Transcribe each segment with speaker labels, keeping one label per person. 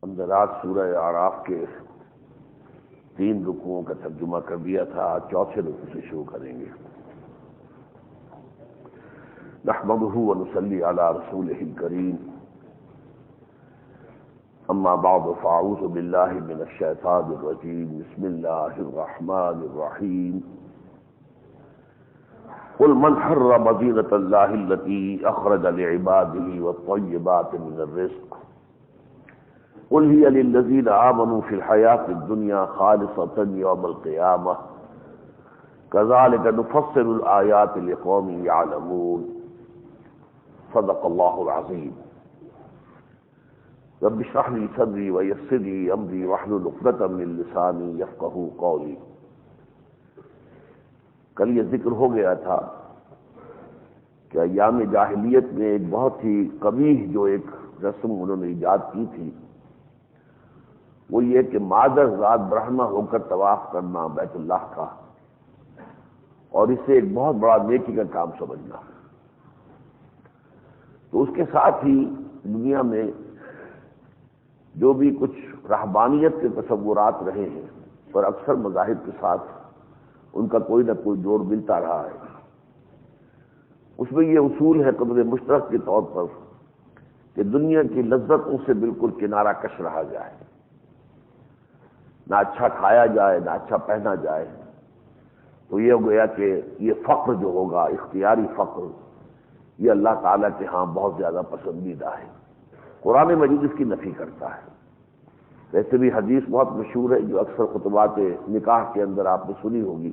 Speaker 1: اندرات سورہ اعراف کے 3 رکوعوں کا ترجمہ کر دیا تھا، آج چوتھے رکوع سے شروع کریں گے۔ نحمده ونصلي على رسوله الكريم، اما بعد فاعوذ بالله من الشيطان الرجيم، بسم الله الرحمن الرحيم۔ قل من حرم زينة الله التي أخرج لعباده والطيبات من الرزق قل هي للذين آمنوا في الحياة الدنيا خالصة يوم القيامة كذلك نفصل الآيات لقوم يعلمون۔ صدق الله العظيم۔ رب اشرح لي صدري ويسر لي أمري واحلل عقدة من لساني يفقهوا قولي۔ کل یہ ذکر ہو گیا تھا کہ ایام جاہلیت میں ایک بہت ہی قبیح جو ایک رسم انہوں نے ایجاد کی تھی، وہ یہ کہ مادر ذات برہنہ ہو کر طواف کرنا بیت اللہ کا، اور اسے ایک بہت بڑا نیکی کا کام سمجھنا۔ تو اس کے ساتھ ہی دنیا میں جو بھی کچھ رہبانیت کے تصورات رہے ہیں اور اکثر مذاہب کے ساتھ ان کا کوئی نہ کوئی جوڑ ملتا رہا ہے، اس میں یہ اصول ہے قدر مشترک کے طور پر کہ دنیا کی لذتوں سے بالکل کنارہ کش رہا جائے، نہ اچھا کھایا جائے نہ اچھا پہنا جائے۔ تو یہ ہو گیا کہ یہ فقر جو ہوگا، اختیاری فقر، یہ اللہ تعالیٰ کے ہاں بہت زیادہ پسندیدہ ہے۔ قرآن مجید اس کی نفی کرتا ہے۔ ویسے بھی حدیث بہت مشہور ہے جو اکثر خطبات نکاح کے اندر آپ نے سنی ہوگی،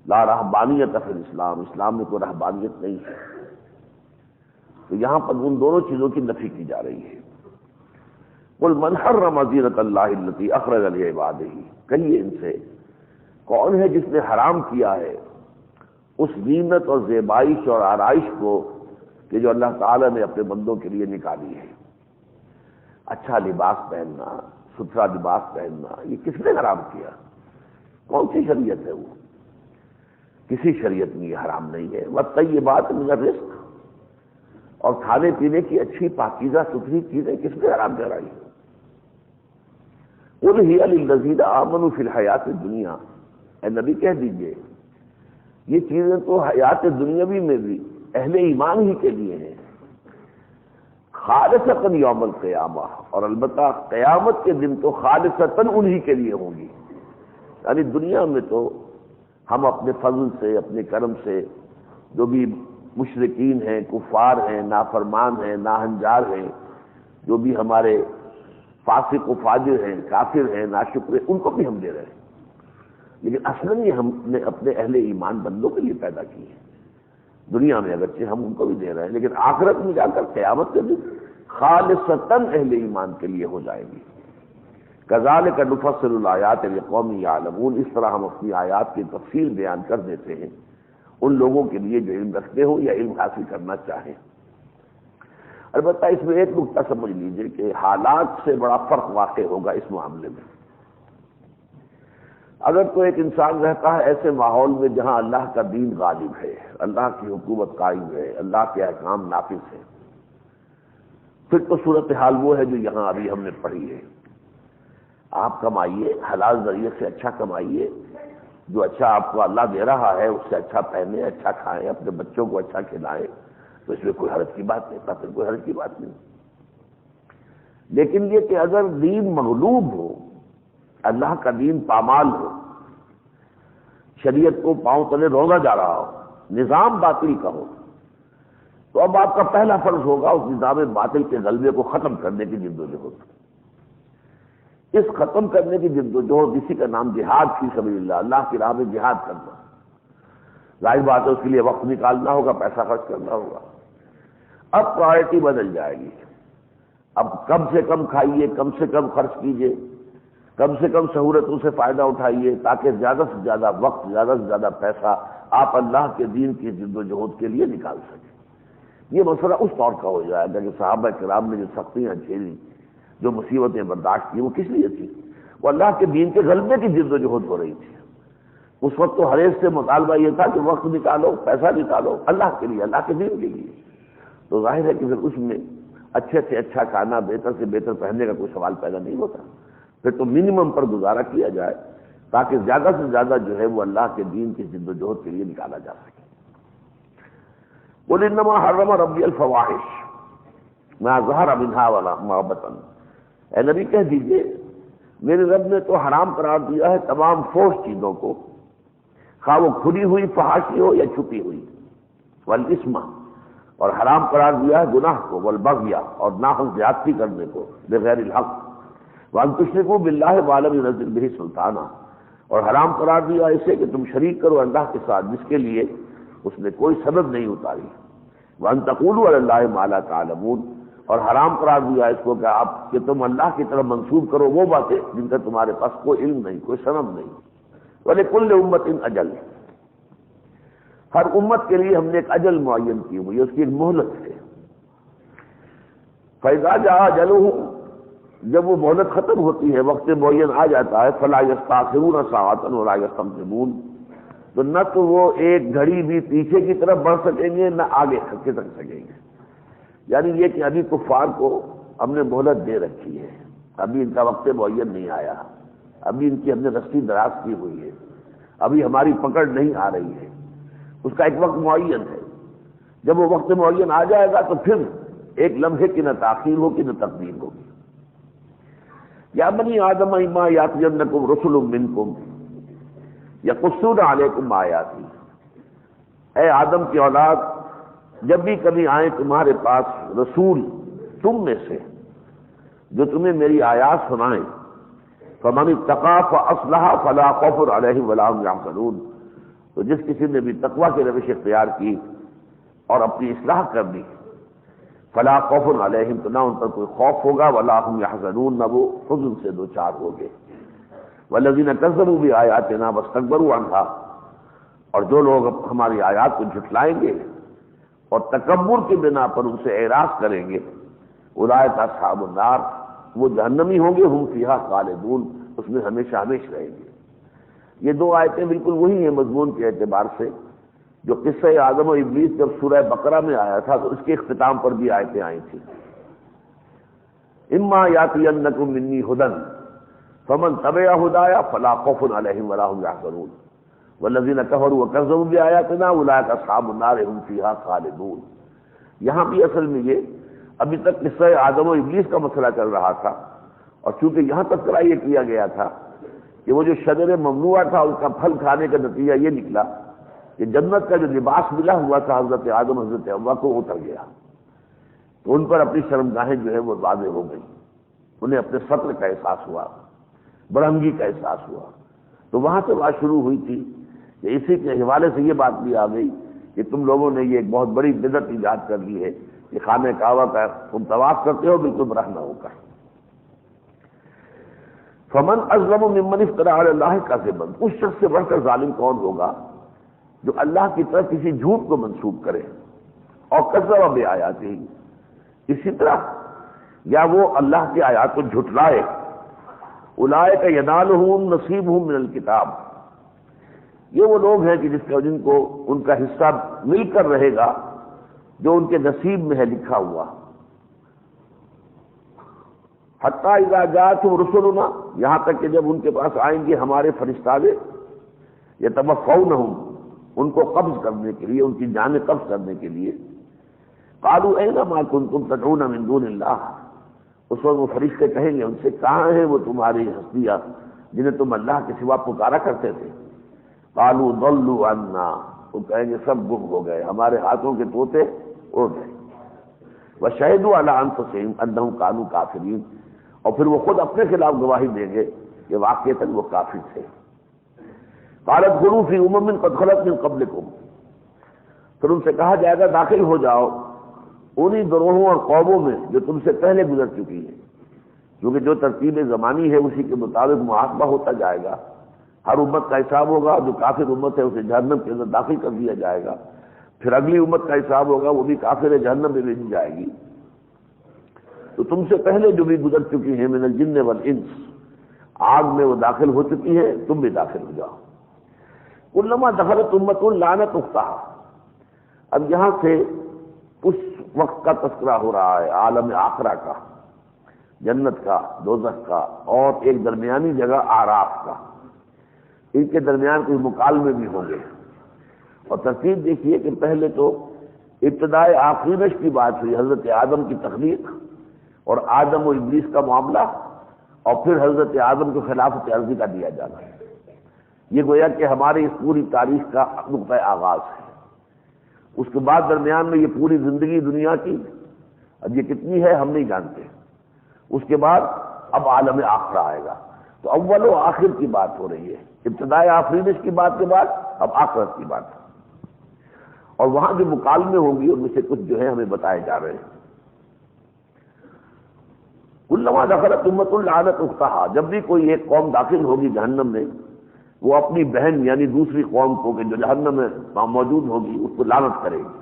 Speaker 1: لا رہبانیت فی الاسلام، اسلام میں کوئی رہبانیت نہیں ہے۔ تو یہاں پر ان دونوں چیزوں کی نفی کی جا رہی ہے۔ قل من حرم زینۃ اللہ التی اخرج لعبادہ، کہیے ان سے کون ہے جس نے حرام کیا ہے اس زینت اور زیبائش اور آرائش کو کہ جو اللہ تعالیٰ نے اپنے بندوں کے لیے نکالی ہے۔ اچھا لباس پہننا، ستھرا لباس پہننا، یہ کس نے حرام کیا؟ کون سی شریعت ہے وہ؟ کسی شریعت میں یہ حرام نہیں ہے۔ والطیبات من الرزق، اور کھانے پینے کی اچھی پاکیزہ ستھری چیزیں کس نے حرام کرائی؟ قل ہی للذین آمنوا فی الحیات الدنیا، اے نبی کہہ دیجئے یہ چیزیں تو حیات دنیاوی میں بھی اہل ایمان ہی کے لیے ہیں، خالصتاً یوم القیامہ، اور البتہ قیامت کے دن تو خالصتاً انہی کے لیے ہوں گی۔ یعنی دنیا میں تو ہم اپنے فضل سے، اپنے کرم سے جو بھی مشرکین ہیں، کفار ہیں، نافرمان ہیں، ناہنجار ہیں، جو بھی ہمارے فاسق و فاجر ہیں، کافر ہیں، ناشکر ہیں، ان کو بھی ہم دے رہے ہیں، لیکن اصلاً یہ ہم نے اپنے اہل ایمان بندوں کے لیے پیدا کی ہے۔ دنیا میں اگرچہ ہم ان کو بھی دے رہے ہیں، لیکن آخرت میں جا کر قیامت کے دن خالصتاً اہل ایمان کے لیے ہو جائے گی۔ کذالک نفصل الآیات لقوم یعلمون، اس طرح ہم اپنی آیات کی تفصیل بیان کر دیتے ہیں ان لوگوں کے لیے جو علم رکھتے ہو یا علم حاصل کرنا چاہیں۔ البتہ اس میں ایک نقطہ سمجھ لیجئے کہ حالات سے بڑا فرق واقع ہوگا اس معاملے میں۔ اگر تو ایک انسان رہتا ہے ایسے ماحول میں جہاں اللہ کا دین غالب ہے، اللہ کی حکومت قائم ہے، اللہ کے احکام نافذ ہیں، پھر تو صورتحال وہ ہے جو یہاں ابھی ہم نے پڑھی ہے۔ آپ کمائیے، حلال ذریعے سے اچھا کمائیے، جو اچھا آپ کو اللہ دے رہا ہے اس سے اچھا پہنیں، اچھا کھائیں، اپنے بچوں کو اچھا کھلائیں، تو اس میں کوئی حرج کی بات نہیں، پھر کوئی حرج کی بات نہیں۔ لیکن یہ کہ اگر دین مغلوب ہو، اللہ کا دین پامال ہو، شریعت کو پاؤں تلے رولا جا رہا ہو، نظام باطل کا ہو، تو اب آپ کا پہلا فرض ہوگا اس نظام باطل کے غلبے کو ختم کرنے کی جدوجہد۔ اس ختم کرنے کی جدوجہد، اسی کا نام جہاد فی سبیل اللہ، اللہ کی راہ میں جہاد کرنا۔ ظاہر بات ہے اس کے لیے وقت نکالنا ہوگا، پیسہ خرچ کرنا ہوگا۔ اب پرائرٹی بدل جائے گی، اب کم سے کم کھائیے، کم سے کم خرچ کیجیے، کم سے کم سہولتوں سے فائدہ اٹھائیے، تاکہ زیادہ سے زیادہ وقت، زیادہ سے زیادہ پیسہ آپ اللہ کے دین کی جدوجہد کے لیے نکال سکیں۔ یہ مسئلہ اس طور کا ہو جائے گا کہ صحابہ کرام نے جو سختیاں جھیلی، جو مصیبتیں برداشت کی، وہ کس لیے تھی؟ وہ اللہ کے دین کے غلبے کی جدوجہد ہو رہی تھی۔ اس وقت تو ہر ایک سے مطالبہ یہ تھا کہ وقت نکالو، پیسہ نکالو اللہ کے لیے، اللہ کے دین کے لیے۔ تو ظاہر ہے کہ پھر اس میں اچھے سے اچھا کھانا، بہتر سے بہتر پہننے کا کوئی سوال پیدا نہیں ہوتا، پھر تو منیمم پر گزارا کیا جائے تاکہ زیادہ سے زیادہ جو ہے وہ اللہ کے دین کی جد و جہد کے لیے نکالا جا سکے۔ قل انما حرم ربی الفواحش ما ظہر منها ولا ما بطن، اے نبی کہہ دیجئے میرے رب نے تو حرام قرار دیا ہے تمام فحش چیزوں کو، خواہ وہ کھلی ہوئی فحاشی ہو یا چھپی ہوئی، والاسم، اور حرام قرار دیا ہے گناہ کو، والبغی، اور ناحق زیادتی کرنے کو، بغیر الحق، وان تشرکوا باللہ ما لم ينزل به سلطانا، اور حرام قرار دیا اسے کہ تم شریک کرو اللہ کے ساتھ جس کے لیے اس نے کوئی سبب نہیں اتاری، وان تقولوا علی اللہ ما لا تعلمون، اور حرام قرار دیا اس کو کہ تم اللہ کی طرف منسوب کرو وہ باتیں جن کا تمہارے پاس کوئی علم نہیں، کوئی سند نہیں۔ وَلِكُلِّ أُمَّةٍ أَجَلٌ، ہر امت کے لیے ہم نے ایک اجل معین کی ہوئی ہے، اس کی ایک مہلت ہے۔ فَإِذَا جَاءَ أَجَلُهُمْ، جب وہ مہلت ختم ہوتی ہے، وقت معین آ جاتا ہے، فَلَا يَسْتَأْخِرُونَ سَاعَةً وَلَا يَسْتَقْدِمُونَ، تو نہ تو وہ ایک گھڑی بھی پیچھے کی طرف بڑھ سکیں گے نہ آگے کھسک سکیں گے۔ یعنی یہ کہ ابھی کفار کو ہم نے مہلت دے رکھی ہے، ابھی ان کا وقت معین نہیں آیا، ابھی ان کی ہم نے رسی دراز کی ہوئی ہے، ابھی ہماری پکڑ نہیں آ رہی ہے، اس کا ایک وقت معین ہے۔ جب وہ وقت معین آ جائے گا تو پھر ایک لمحے کی نہ تاخیر ہوگی نہ تقدیم ہوگی۔ یا بنی آدم اما یاتینکم رسل منکم یقصون علیکم آیاتی، اے آدم کی اولاد، جب بھی کبھی آئیں تمہارے پاس رسول تم میں سے جو تمہیں میری آیات سنائیں، فمن اتقى فاصلح فلا خوف علیہم ولا هم يحزنون، تو جس کسی نے بھی تقوی کی روش اختیار کی اور اپنی اصلاح کر دی، فلا خوف علیہم، تو نہ ان پر کوئی خوف ہوگا، ولا هم يحزنون، نہ وہ حزن سے دوچار ہوگے۔ والذین کذبوا بآیاتنا واستکبروا عنها، اور جو لوگ ہماری آیات کو جھٹلائیں گے اور تکبر کی بنا پر ان سے اعراض کریں گے، اولئک اصحاب النار، وہ جہنمی ہوں گے، ہم فیہا خالدون، اس میں ہمیشہ ہمیشہ رہیں گے۔ یہ دو آیتیں بالکل وہی ہیں مضمون کے اعتبار سے جو قصہ آدم و ابلیس جب سورہ بقرہ میں آیا تھا تو اس کے اختتام پر بھی آیتیں آئی تھیں۔ اما یاتینکم منی ھدی فمن تبع ھدایا فلا خوف علیہم ولا هم يحزنون والذین کفروا وکذبوا بآیاتنا اولئک اصحاب النار هم فیہا خالدون۔ یہاں بھی اصل میں یہ ابھی تک قصہ آدم و ابلیس کا مسئلہ چل رہا تھا، اور چونکہ یہاں تذکرہ یہ کیا گیا تھا کہ وہ جو شجر ممنوع تھا اس کا پھل کھانے کا نتیجہ یہ نکلا کہ جنت کا جو لباس ملا ہوا تھا حضرت آدم حضرت حوا کو اتر گیا، تو ان پر اپنی شرمگاہیں جو ہے وہ واضح ہو گئی، انہیں اپنے سطر کا احساس ہوا، برہنگی کا احساس ہوا۔ تو وہاں سے بات شروع ہوئی تھی کہ اسی کے حوالے سے یہ بات بھی آ گئی کہ تم لوگوں نے یہ ایک بہت بڑی بدعت ایجاد کر لی ہے کہ خانہ کعبہ کا تم طواف کرتے ہو بالکل براہ نہ ہو کر۔ فمن اظلم ممن افترى على الله كذبا، اس شخص سے بڑھ کر ظالم کون ہوگا جو اللہ کی طرف کسی جھوٹ کو منسوب کرے، اور کذب بآیاتہ، اسی طرح یا وہ اللہ کی آیات کو جھٹلائے۔ اولئک ینالهم نصیبهم من الکتاب، یہ وہ لوگ ہیں کہ جن کو ان کا حصہ مل کر رہے گا جو ان کے نصیب میں ہے لکھا ہوا۔ حتیٰ اذا جاءتهم رسلنا، یہاں تک کہ جب ان کے پاس آئیں گے ہمارے فرشتادے، یتوفونہم، ان کو قبض کرنے کے لیے، ان کی جانیں قبض کرنے کے لیے، قالوا این ما کنتم تدعون من دون اللہ، اس وقت وہ فرشتے کہیں گے ان سے کہاں ہیں وہ تمہاری ہستیاں جنہیں تم اللہ کے سوا پکارا کرتے تھے؟ قالوا ضلوا عنا، وہ کہیں گے سب گم ہو گئے، ہمارے ہاتھوں کے طوطے اڑ گئے۔ وشہدوا علی انفسہم انہم کانوا کافرین، اور پھر وہ خود اپنے خلاف گواہی دیں گے کہ واقعتاً وہ کافر تھے۔ قالت ادخلوا فی امم قد خلت من قبلکم، پھر ان سے کہا جائے گا داخل ہو جاؤ انہی گروہوں اور قوموں میں جو تم سے پہلے گزر چکی ہیں، کیونکہ جو ترتیب زمانی ہے اسی کے مطابق محاسبہ ہوتا جائے گا، ہر امت کا حساب ہوگا، جو کافر امت ہے اسے جہنم کے اندر داخل کر دیا جائے گا، پھر اگلی امت کا حساب ہوگا، وہ بھی کافر جہنم میں بھیجی جائے گی۔ تو تم سے پہلے جو بھی گزر چکی ہیں من الجن والانس، آگ میں وہ داخل ہو چکی ہیں، تم بھی داخل ہو جاؤ۔ کلما دخلت امت لعنت اختہا، اب یہاں سے اس وقت کا تذکرہ ہو رہا ہے، عالم آخرہ کا، جنت کا، دوزخ کا، اور ایک درمیانی جگہ اعراف کا۔ ان کے درمیان کوئی مکالمے بھی ہوں گے۔ اور ترتیب دیکھیے کہ پہلے تو ابتدائے آفرینش کی بات ہوئی، حضرت آدم کی تخلیق اور آدم و ابلیس کا معاملہ، اور پھر حضرت آدم کو خلافت عرضی کا دیا جانا ہے۔ یہ گویا کہ ہماری اس پوری تاریخ کا نقطۂ آغاز ہے۔ اس کے بعد درمیان میں یہ پوری زندگی دنیا کی، اب یہ کتنی ہے ہم نہیں جانتے۔ اس کے بعد اب عالم آخرہ آئے گا، تو اول و آخر کی بات ہو رہی ہے۔ ابتدائے آفرینش کی بات کے بعد اب آخرت کی بات، اور وہاں جو مکالمے ہوں گی ان میں سے کچھ جو ہے ہمیں بتائے جا رہے ہیں۔ کلما دخلت امت لعنت اختہا، جب بھی کوئی ایک قوم داخل ہوگی جہنم میں، وہ اپنی بہن یعنی دوسری قوم کو کہ جو جہنم میں موجود ہوگی اس کو لعنت کرے گی۔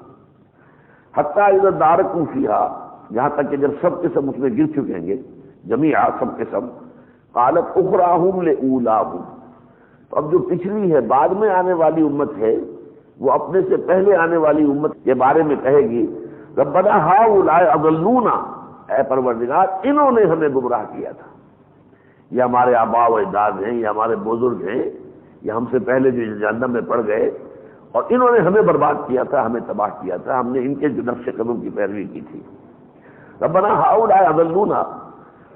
Speaker 1: حتیٰ اذا دارکوا فیہا، یہاں تک کہ جب سب کے سب اس میں گر چکیں گے، جمیعا سب کے سب، قالت اخراہم لاولاہم، تو اب جو پچھلی ہے بعد میں آنے والی امت ہے وہ اپنے سے پہلے آنے والی امت کے بارے میں کہے گی ربنا ہؤلاء اضلونا، اے پروردگار انہوں نے ہمیں گمراہ کیا تھا، یہ ہمارے آباء و اجداد ہیں، یہ ہمارے بزرگ ہیں، یہ ہم سے پہلے جو جہنم میں پڑ گئے، اور انہوں نے ہمیں برباد کیا تھا، ہمیں تباہ کیا تھا، ہم نے ان کے جو نقش قدم کی پیروی کی تھی۔ ربنا ہؤلاء اضلونا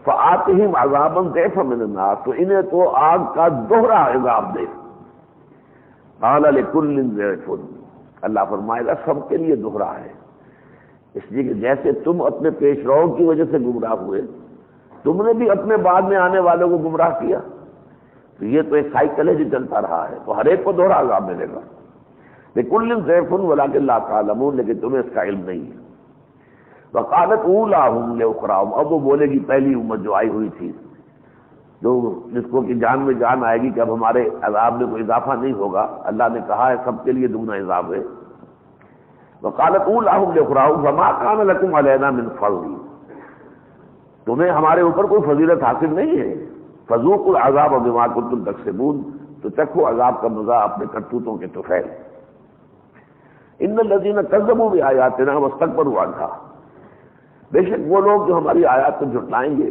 Speaker 1: فآتہم عذابا ضعفا من النار، تو انہیں تو آگ کا دوہرا عذاب دے۔ قال لکل ضعف، اللہ فرمائے گا سب کے لیے دوہرا ہے، اس لیے کہ جیسے تم اپنے پیش رو کی وجہ سے گمراہ ہوئے، تم نے بھی اپنے بعد میں آنے والوں کو گمراہ کیا، تو یہ تو ایک سائیکل ہے جو چلتا رہا ہے، تو ہر ایک کو دوہرا عذاب ملے گا۔ لکل ضعف ولکن لا تعلمون، لیکن تمہیں اس کا علم نہیں ہے۔ وقالت اولاہم لاخراہم، اب وہ بولے گی پہلی امت جو آئی ہوئی تھی، جو جس کو کہ جان میں جان آئے گی کہ اب ہمارے عذاب میں کوئی اضافہ نہیں ہوگا، اللہ نے کہا ہے سب کے لیے دگنا عذاب ہے۔ وقالت اولاہم لاخراہم فما کان لکم علینا من فضل، تمہیں ہمارے اوپر کوئی فضیلت حاصل نہیں ہے، فذوقوا العذاب بما کنتم تکسبون، تو چکھو عذاب کا مزہ اپنے کرتوتوں کے طفیل۔ ان الذین کذبوا بآیاتنا واستکبروا عنہا، بے شک وہ لوگ جو ہماری آیات کو جھٹلائیں گے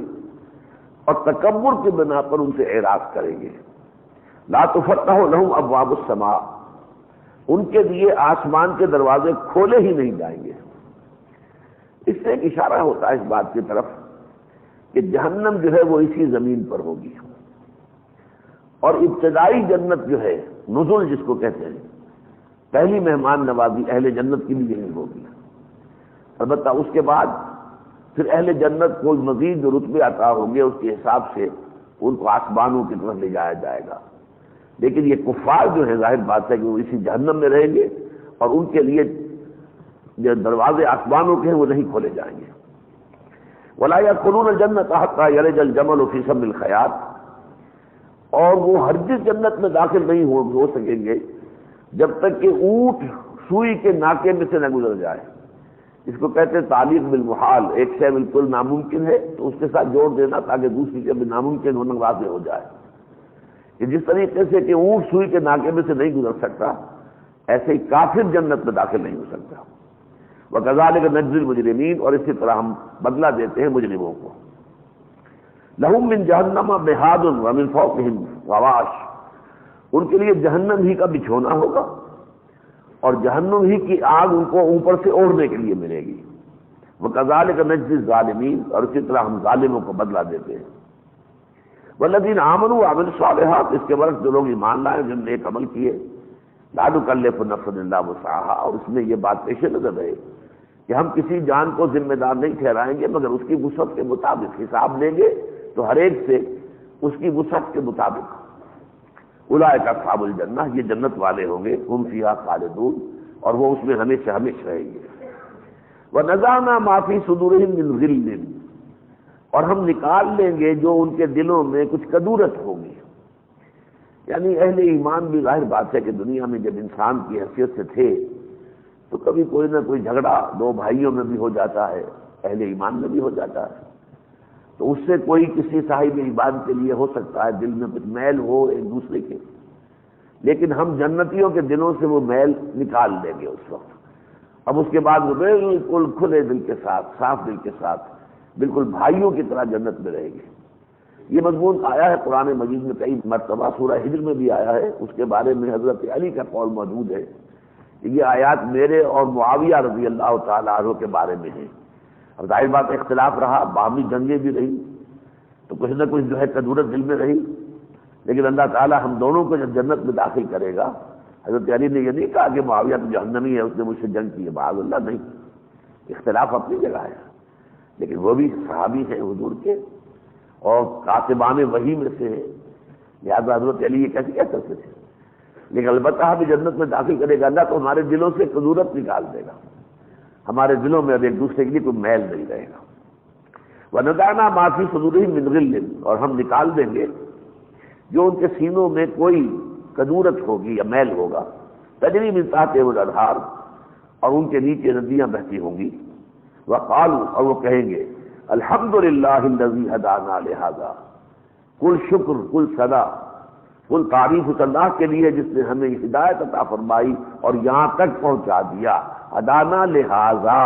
Speaker 1: اور تکبر کی بنا پر ان سے اعراض کریں گے، لا تفتح لهم ابواب السماء، ان کے لیے آسمان کے دروازے کھولے ہی نہیں جائیں گے۔ اس سے ایک اشارہ ہوتا ہے اس بات کی طرف کہ جہنم جو ہے وہ اسی زمین پر ہوگی، اور ابتدائی جنت جو ہے نزول جس کو کہتے ہیں، پہلی مہمان نوازی اہل جنت کی بھی یہی ہوگی۔ البتہ اس کے بعد پھر اہل جنت کو مزید جو رتبے عطا ہوں گے اس کے حساب سے ان کو آسمانوں کی طرف لے جایا جائے گا، لیکن یہ کفار جو ہے ظاہر بات ہے کہ وہ اسی جہنم میں رہیں گے، اور ان کے لیے جو دروازے آسمانوں کے ہیں وہ نہیں کھولے جائیں گے۔ ولا يدخلون الجنة حتى يلج الجمل في سم الخياط، اور وہ ہرگز جنت میں داخل نہیں ہو سکیں گے جب تک کہ اونٹ سوئی کے ناکے میں سے نہ گزر جائے۔ اس کو کہتے ہیں تعلیق بالمحال، ایک شے بالکل ناممکن ہے تو اس کے ساتھ جوڑ دینا تاکہ دوسری شے بھی ناممکن ہونا واضح ہو جائے، کہ جس طریقے سے کہ اونٹ سوئی کے ناکے میں سے نہیں گزر سکتا، ایسے ہی کافر جنت میں داخل نہیں ہو سکتا۔ وَكَذَلِكَ نَجْزِي الْمُجْرِمِينَ، اور اسی طرح ہم بدلہ دیتے ہیں مجرموں کو۔ لَهُم مِّن جَهَنَّمَ مِهَادٌ وَمِن فَوْقِهِمْ غَوَاشٍ، ان کے لیے جہنم ہی کا بچھونا ہوگا، اور جہنم ہی کی آگ ان کو اوپر سے اوڑھنے کے لیے ملے گی۔ وَكَذَلِكَ نَجْزِي الظَّالِمِينَ، اور اسی طرح ہم ظالموں کو بدلہ دیتے ہیں۔ وَالَّذِينَ آمَنُوا وَعَمِلُوا الصَّالِحَاتِ، اس کے برعکس جو لوگ ایمان لائے جن نے ایک عمل کیے، لَا نُكَلِّفُ نَفْسًا إِلَّا وُسْعَهَا، اور اس میں یہ بات پیش نظر ہے کہ ہم کسی جان کو ذمہ دار نہیں ٹھہرائیں گے مگر اس کی وسعت کے مطابق، حساب لیں گے تو ہر ایک سے اس کی وسعت کے مطابق۔ اولئک اصحاب الجنہ، یہ جنت والے ہوں گے، ہم فیہا خالدون، اور وہ اس میں ہمیشہ ہمیشہ رہیں گے۔ وَنَزَعْنَا مَا فِي صُدُورِهِم مِّن غِلٍّ، اور ہم نکال لیں گے جو ان کے دلوں میں کچھ کدورت ہوگی، یعنی اہل ایمان بھی ظاہر بات ہے کہ دنیا میں جب انسان کی حیثیت سے تھے تو کبھی کوئی نہ کوئی جھگڑا دو بھائیوں میں بھی ہو جاتا ہے، اہل ایمان میں بھی ہو جاتا ہے، تو اس سے کوئی کسی صاحب ایمان کے لیے ہو سکتا ہے دل میں کچھ میل ہو ایک دوسرے کے، لیکن ہم جنتیوں کے دلوں سے وہ میل نکال دیں گے اس وقت، اب اس کے بعد وہ بالکل کھلے دل کے ساتھ، صاف دل کے ساتھ، بالکل بھائیوں کی طرح جنت میں رہیں گے۔ یہ مضمون آیا ہے قرآن مجید میں کئی مرتبہ، سورہ ہجر میں بھی آیا ہے، اس کے بارے میں حضرت علی کا قول موجود ہے کہ یہ آیات میرے اور معاویہ رضی اللہ تعالیٰ عنہ کے بارے میں ہیں۔ اب ظاہر بات اختلاف رہا، باہمی جنگیں بھی رہی، تو کچھ نہ کچھ جو ہے کدورت دل میں رہی، لیکن اللہ تعالیٰ ہم دونوں کو جب جنت میں داخل کرے گا، حضرت علی نے یہ نہیں کہا کہ معاویہ تو جہنمی ہے، اس نے مجھ سے جنگ کی ہے، معاذ اللہ، نہیں، اختلاف اپنی جگہ ہے، لیکن وہ بھی صحابی ہیں حضور کے اور کاتبان وحی میں سے ہیں، لہٰذا حضرت علی یہ کیسے کہہ سکتے تھے؟ لیکن البتہ ہمیں جنت میں داخل کرے گا اللہ تو ہمارے دلوں سے کدورت نکال دے گا، ہمارے دلوں میں اب ایک دوسرے کے لیے کوئی میل نہیں رہے گا۔ وَنَزَعْنَا مَا فِي صُدُورِهِم مِّن غِلٍّ، اور ہم نکال دیں گے جو ان کے سینوں میں کوئی کدورت ہوگی یا میل ہوگا، تجری من تحتہم الانہار، اور ان کے نیچے ندیاں بہتی ہوں گی، وقالوا، اور وہ کہیں گے الحمدللہ الذی ہدانا لہذا، کل شکر، کل صدا، کل تعریف اس اللہ کے لیے جس نے ہمیں ہدایت عطا فرمائی اور یہاں تک پہنچا دیا، ہدانا لہذا،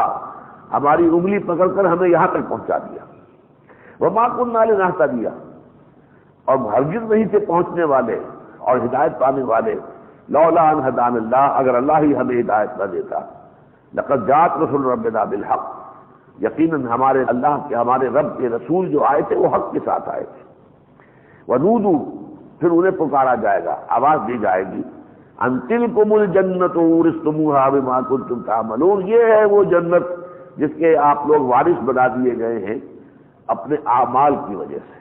Speaker 1: ہماری انگلی پکڑ کر ہمیں یہاں تک پہنچا دیا، وما کنا لنہتدی، اور ہرگز نہیں تھے پہنچنے والے اور ہدایت پانے والے، لولا ان ہدانا اللہ، اگر اللہ ہی ہمیں ہدایت نہ دیتا، لقد جاءت رسول ربنا بالحق، یقیناً ہمارے اللہ کے، ہمارے رب کے رسول جو آئے تھے وہ حق کے ساتھ آئے تھے، ونودوا، پھر انہیں پکارا جائے گا، آواز دی جائے گی، ان تلکم الجنۃ اورثتموها بما کنتم تعملون، یہ ہے وہ جنت جس کے آپ لوگ وارث بنا دیے گئے ہیں اپنے اعمال کی وجہ سے۔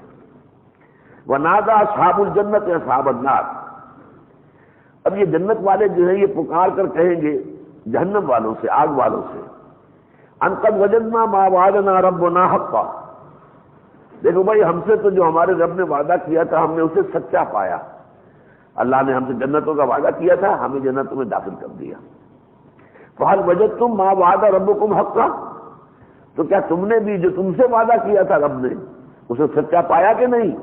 Speaker 1: ونادى اصحاب الجنۃ اصحاب النار، اب یہ جنت والے جو ہیں یہ پکار کر کہیں گے جہنم والوں سے، آگ والوں سے، ان قد وجدنا ما وعدنا ربنا حقا، دیکھو بھائی ہم سے تو جو ہمارے رب نے وعدہ کیا تھا ہم نے اسے سچا پایا، اللہ نے ہم سے جنتوں کا وعدہ کیا تھا، ہمیں جنتوں میں داخل کر دیا۔ فہل وجدتم ما وعد ربکم حقا، تو کیا تم نے بھی جو تم سے وعدہ کیا تھا رب نے اسے سچا پایا کہ نہیں؟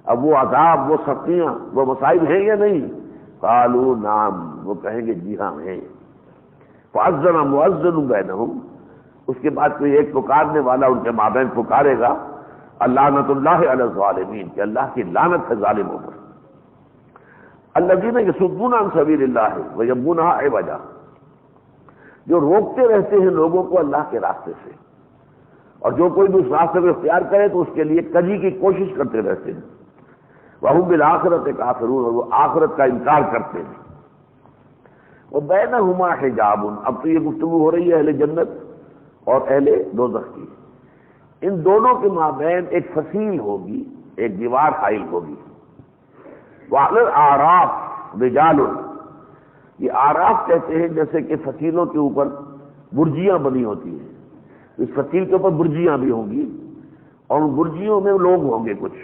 Speaker 1: اب وہ عذاب، وہ سختیاں، وہ مصائب ہیں یا نہیں؟ قالوا نعم، وہ کہیں گے جی ہاں ہیں۔ فاذن مؤذن بینہم، اس کے بعد کوئی ایک پکارنے والا ان کے مابین پکارے گا، اللعنۃ اللہ علی الظالمین، کہ اللہ کی لعنت ہے ظالموں پر، الذین یصدون عن سبیل اللہ ویبغونها عوجا، جو روکتے رہتے ہیں لوگوں کو اللہ کے راستے سے، اور جو کوئی بھی اس راستے کو اختیار کرے تو اس کے لیے کجی کی کوشش کرتے رہتے ہیں، وَهُمْ بِالْآخِرَةِ کافرون، اور وہ آخرت کا انکار کرتے ہیں۔ وَبَيْنَهُمَا حِجَابٌ، اب تو یہ گفتگو ہو رہی ہے اہل جنت اور اہل دوزخ کی، ان دونوں کے مابین ایک فصیل ہوگی، ایک دیوار حائل ہوگی۔ وَعَلَى الْأَعْرَافِ رِجَالٌ، یہ آراف کہتے ہیں جیسے کہ فصیلوں کے اوپر برجیاں بنی ہوتی ہیں، اس فصیل کے اوپر برجیاں بھی ہوں گی، اور ان برجیوں میں لوگ ہوں گے کچھ،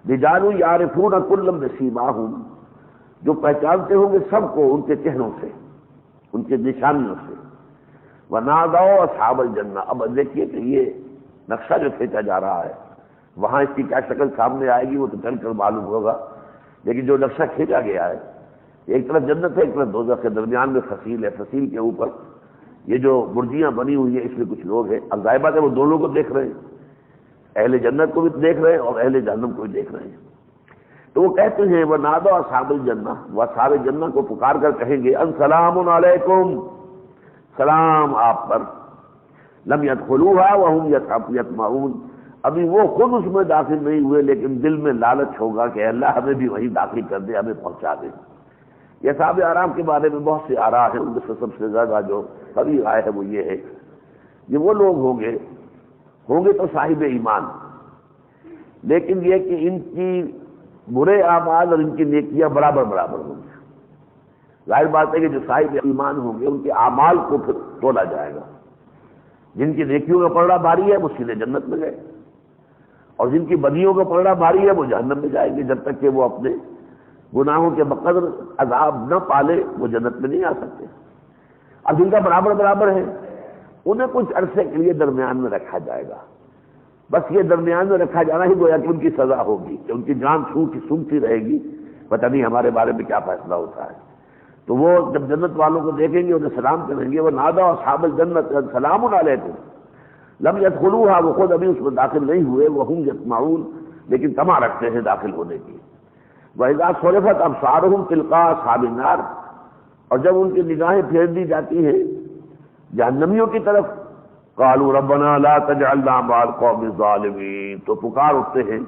Speaker 1: رجال یعرفون کلا بسیماہم، جو پہچانتے ہوں گے سب کو ان کے چہروں سے، ان کے نشانیوں سے۔ ونادوا اصحاب الجنہ، اب دیکھیے کہ یہ نقشہ جو کھینچا جا رہا ہے وہاں اس کی کیا شکل سامنے آئے گی وہ تو چل کر معلوم ہوگا، لیکن جو نقشہ کھینچا گیا ہے ایک طرف جنت ہے، ایک طرف دوزخ کے درمیان میں فصیل ہے، فصیل کے اوپر یہ جو برجیاں بنی ہوئی ہیں اس میں کچھ لوگ ہیں، اب ظاہر بات ہے وہ دونوں کو دیکھ رہے ہیں، اہل جنت کو بھی دیکھ رہے ہیں اور اہل جہنم کو بھی دیکھ رہے ہیں، تو وہ کہتے ہیں ونادوا اصحاب الجنہ، وہ اصحاب جنہ کو پکار کر کہیں گے ان سلام علیکم، سلام آپ پر، لم يدخلوها وهم يطمعون، ابھی وہ خود اس میں داخل نہیں ہوئے لیکن دل میں لالچ ہوگا کہ اللہ ہمیں بھی وہیں داخل کر دے، ہمیں پہنچا دے۔ یہ اصحاب آرام کے بارے میں بہت سے آراء ہیں، ان میں سے سب سے زیادہ جو قوی رائے ہے وہ یہ ہے یہ وہ لوگ ہوں گے تو صاحب ایمان، لیکن یہ کہ ان کی برے اعمال اور ان کی نیکیاں برابر برابر ہوں گی۔ ظاہر بات ہے کہ جو صاحب ایمان ہوں گے ان کے اعمال کو پھر تولا جائے گا، جن کی نیکیوں کا پلڑا بھاری ہے وہ سیدھے جنت میں گئے، اور جن کی بدیوں کا پلڑا بھاری ہے وہ جہنم میں جائیں گے، جب تک کہ وہ اپنے گناہوں کے بقدر عذاب نہ پالے وہ جنت میں نہیں آ سکتے۔ اب جن کا برابر برابر ہے انہیں کچھ عرصے کے لیے درمیان میں رکھا جائے گا، بس یہ درمیان میں رکھا جانا ہی گویا کہ ان کی سزا ہوگی، کہ ان کی جان سونکتی رہے گی، پتہ نہیں ہمارے بارے میں کیا فیصلہ ہوتا ہے۔ تو وہ جب جنت والوں کو دیکھیں گے انہیں سلام کریں گے، وہ نادا اصحاب الجنت سلام علیکم لم يدخلوها، وہ خود ابھی اس میں داخل نہیں ہوئے، وهم يطمعون، لیکن طمع رکھتے ہیں داخل ہونے کی۔ وَإِذَا صُرِفَتْ أَبْصَارُهُمْ تِلْقَاءَ أَصْحَابِ النَّارِ، اور جب ان کی نگاہیں پھیر دی جاتی ہیں جہنمیوں کی طرف، قالوا ربنا لا تجعلنا مع القوم الظالمین، تو پکار اٹھتے ہیں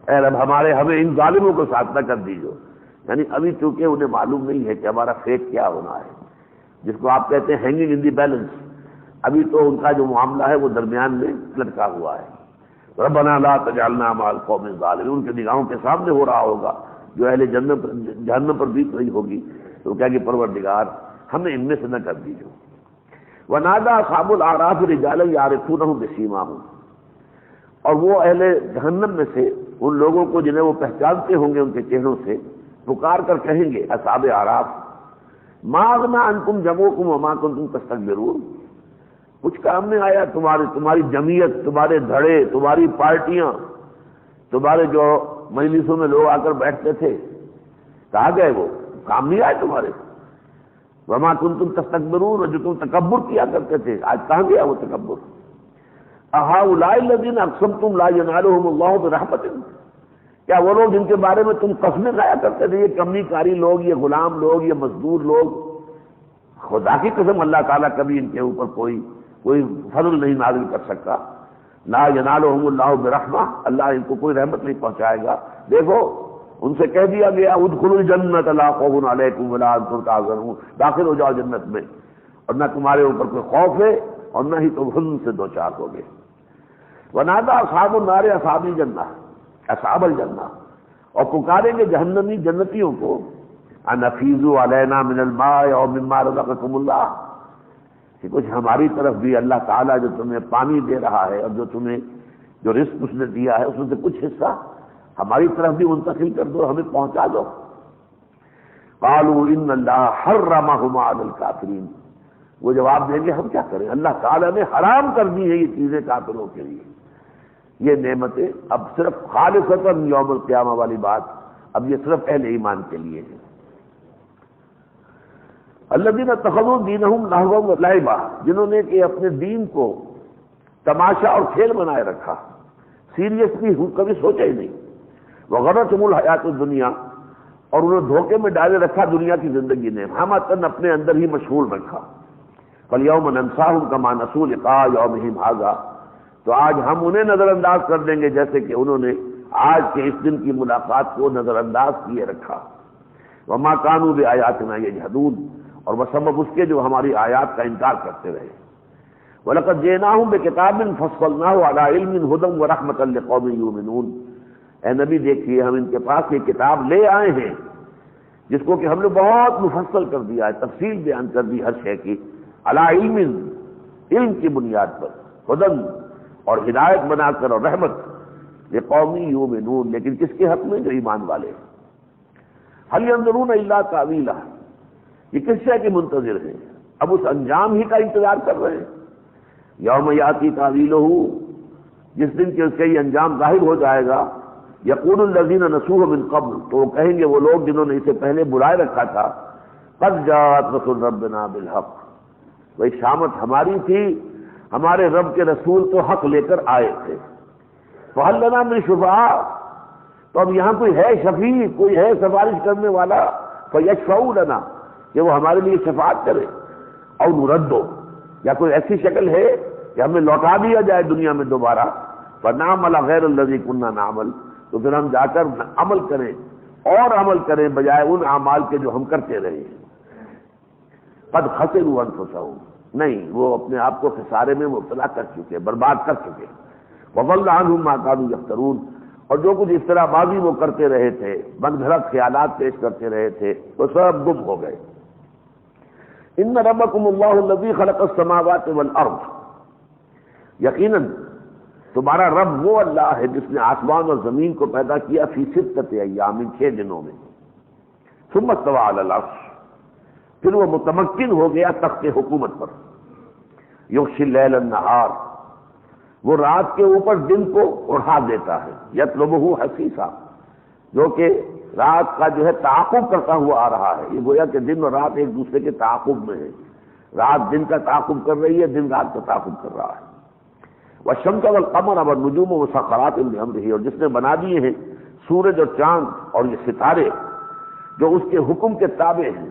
Speaker 1: اے رب ہمیں ان ظالموں کو ساتھ نہ کر دیجو۔ یعنی ابھی چونکہ انہیں معلوم نہیں ہے کہ ہمارا فیٹ کیا ہونا ہے، جس کو آپ کہتے ہیں ہینگنگ ان دی بیلنس، ابھی تو ان کا جو معاملہ ہے وہ درمیان میں لٹکا ہوا ہے۔ ربنا لا تجعلنا مع القوم الظالمین، ان کی نگاہوں کے سامنے ہو رہا ہوگا جو اہل جہنم پر بیت رہی ہوگی، تو کہا کہ پروردگار ہمیں ان میں سے نہ کر دیجو۔ ونادى اصحاب الاعراف رجالا يعرفونهم بسيماهم، اور وہ اہل جہنم میں سے ان لوگوں کو جنہیں وہ پہچانتے ہوں گے ان کے چہروں سے، پکار کر کہیں گے اصحاب اعراف ما اغنى عنكم جمعكم وما كنتم تستكبرون، کچھ کام میں آیا تمہاری جمعیت، تمہارے دھڑے، تمہاری پارٹیاں، تمہارے جو مجلسوں میں لوگ آ کر بیٹھتے تھے، کہاں گئے وہ؟ کام نہیں آئے تمہارے۔ وما کنتم تستکبرون، اور جو تم تکبر کیا کرتے تھے آج کہاں گیا وہ تکبر؟ اہؤلاء الذین اقسمتم لا ینالهم اللہ برحمت، کیا وہ لوگ جن کے بارے میں تم قسمیں کھایا کرتے تھے، یہ کمی کاری لوگ، یہ غلام لوگ، یہ مزدور لوگ، خدا کی قسم اللہ تعالیٰ کبھی ان کے اوپر کوئی فضل نہیں نازل کر سکتا۔ لا ینالهم اللہ برحمہ، اللہ ان کو کوئی رحمت نہیں پہنچائے گا۔ دیکھو ان سے کہہ دیا گیا ادخلوا الجنت لا خوف علیکم ولا انتم تحزنون، داخل ہو جاؤ جنت میں اور نہ تمہارے اوپر کوئی خوف ہے اور نہ ہی تم حزن سے دوچار ہوگے۔ ونادى اصحاب النار اصحاب الجنہ، اصحاب الجنہ، اور پکاریں گے جہنمی جنتیوں کو ان افیضوا علینا من الماء او مما رزقکم اللہ، کہ کچھ ہماری طرف بھی اللہ تعالیٰ جو تمہیں پانی دے رہا ہے اور جو تمہیں جو رزق اس نے دیا ہے اس میں سے کچھ حصہ ہماری طرف بھی منتقل کر دو، ہمیں پہنچا دو۔ قالوا ان اللہ حرمہما علی الکافرین، وہ جواب دیں گے ہم کیا کریں، اللہ تعالیٰ نے حرام کر دی ہے یہ چیزیں کافروں کے لیے، یہ نعمتیں اب صرف خالصتاً یوم القیامہ والی بات اب یہ صرف اہل ایمان کے لیے ہے۔ الذین اتخذوا دینہم لہوا ولعبا، جنہوں نے کہ اپنے دین کو تماشا اور کھیل بنائے رکھا، سیریسلی کبھی سوچا ہی نہیں، وغرتہم الحیات الدنیا، اور انہیں دھوکے میں ڈالے رکھا دنیا کی زندگی نے، ہمتاً اپنے اندر ہی مشغول رکھا۔ فَالْيَوْمَ نَنْسَاهُمْ كَمَا نَسُوا لِقَاءَ يَوْمِهِمْ هَذَا، تو آج ہم انہیں نظر انداز کر دیں گے جیسے کہ انہوں نے آج کے اس دن کی ملاقات کو نظر انداز کیے رکھا۔ وَمَا كَانُوا بِآيَاتِنَا يَجْحَدُونَ، اور بسبب اس کے جو ہماری آیات کا انکار کرتے رہے۔ وَلَقَدْ جِئْنَاهُمْ بِكِتَابٍ فَصَّلْنَاهُ عَلَىٰ عِلْمٍ هُدًى وَرَحْمَةً لِقَوْمٍ يُؤْمِنُونَ، اے نبی دیکھیے ہم ان کے پاس یہ کتاب لے آئے ہیں جس کو کہ ہم نے بہت مفصل کر دیا ہے، تفصیل بیان کر دی ہر شے کی، علی علم، علم کی بنیاد پر، ہدن اور ہدایت بنا کر اور رحمت، لقوم یؤمنون، لیکن کس کے حق میں؟ جو ایمان والے۔ هل ينظرون الا تاویلہ، یہ کس شے کے منتظر ہیں؟ اب اس انجام ہی کا انتظار کر رہے ہیں۔ یوم یاتی تاویلہ، جس دن کہ اس کا یہ انجام ظاہر ہو جائے گا، یقول الذین نسوہ من قبل، تو وہ کہیں گے وہ لوگ جنہوں نے اسے پہلے بلائے رکھا تھا، قد جاءت رسل ربنا بالحق، وہی شامت ہماری تھی، ہمارے رب کے رسول تو حق لے کر آئے تھے۔ فہل لنا من شفعاء، تو اب یہاں کوئی ہے شفیع، کوئی ہے سفارش کرنے والا، فیشفعوا لنا، کہ وہ ہمارے لیے شفاعت کرے، اور نردو، یا کوئی ایسی شکل ہے کہ ہمیں لوٹا دیا جائے دنیا میں دوبارہ، فنعمل غیر الذی کنا نعمل، تو پھر ہم جا کر عمل کریں اور عمل کریں بجائے ان اعمال کے جو ہم کرتے رہے ہیں۔ قد خسروا انفسهم، نہیں وہ اپنے آپ کو خسارے میں مبتلا کر چکے، برباد کر چکے۔ وضل عنهم ما كانوا يفترون، اور جو کچھ اس طرح بازی وہ کرتے رہے تھے، من گھڑت خیالات پیش کرتے رہے تھے، وہ سب گم ہو گئے۔ ان ربکم اللہ الذی خلق السماوات والارض، یقیناً تمہارا رب وہ اللہ ہے جس نے آسمان اور زمین کو پیدا کیا، فی ستۃ ایام، 6 دنوں میں، ثم استوى علی العرش، پھر وہ متمکن ہو گیا تخت حکومت پر، یغشی اللیل النہار، وہ رات کے اوپر دن کو اڑا دیتا ہے، یطلبہ حثیثا، جو کہ رات کا جو ہے تعاقب کرتا ہوا آ رہا ہے. یہ گویا کہ دن اور رات ایک دوسرے کے تعاقب میں ہے. رات دن کا تعاقب کر رہی ہے، دن رات کا تعاقب کر رہا ہے. والشمس والقمر والنجوم مسخرات بأمرہ، اور جس نے بنا دیے ہیں سورج اور چاند اور یہ ستارے جو اس کے حکم کے تابع ہیں.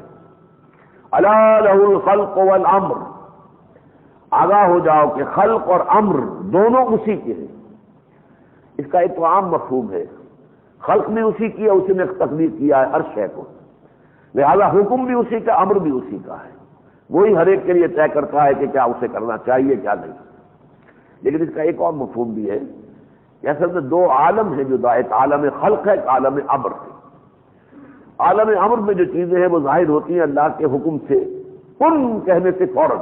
Speaker 1: الا لہ الخلق والامر، آگاہ ہو جاؤ کہ خلق اور امر دونوں اسی کے ہیں. اس کا ایک تو عام مفہوم ہے، خلق بھی اسی کی ہے، اسی نے تخلیق کیا ہے ہر شے کو، لہذا حکم بھی اسی کا، امر بھی اسی کا ہے. وہی ہر ایک کے لیے طے کرتا ہے کہ کیا اسے کرنا چاہیے کیا نہیں. لیکن اس کا ایک اور مفہوم بھی ہے کہ اصل میں دو عالم ہیں جدا، ایک عالم خلق ہے، ایک عالم امر ہے. عالم امر میں جو چیزیں ہیں وہ ظاہر ہوتی ہیں اللہ کے حکم سے، کن کہنے سے فوراً.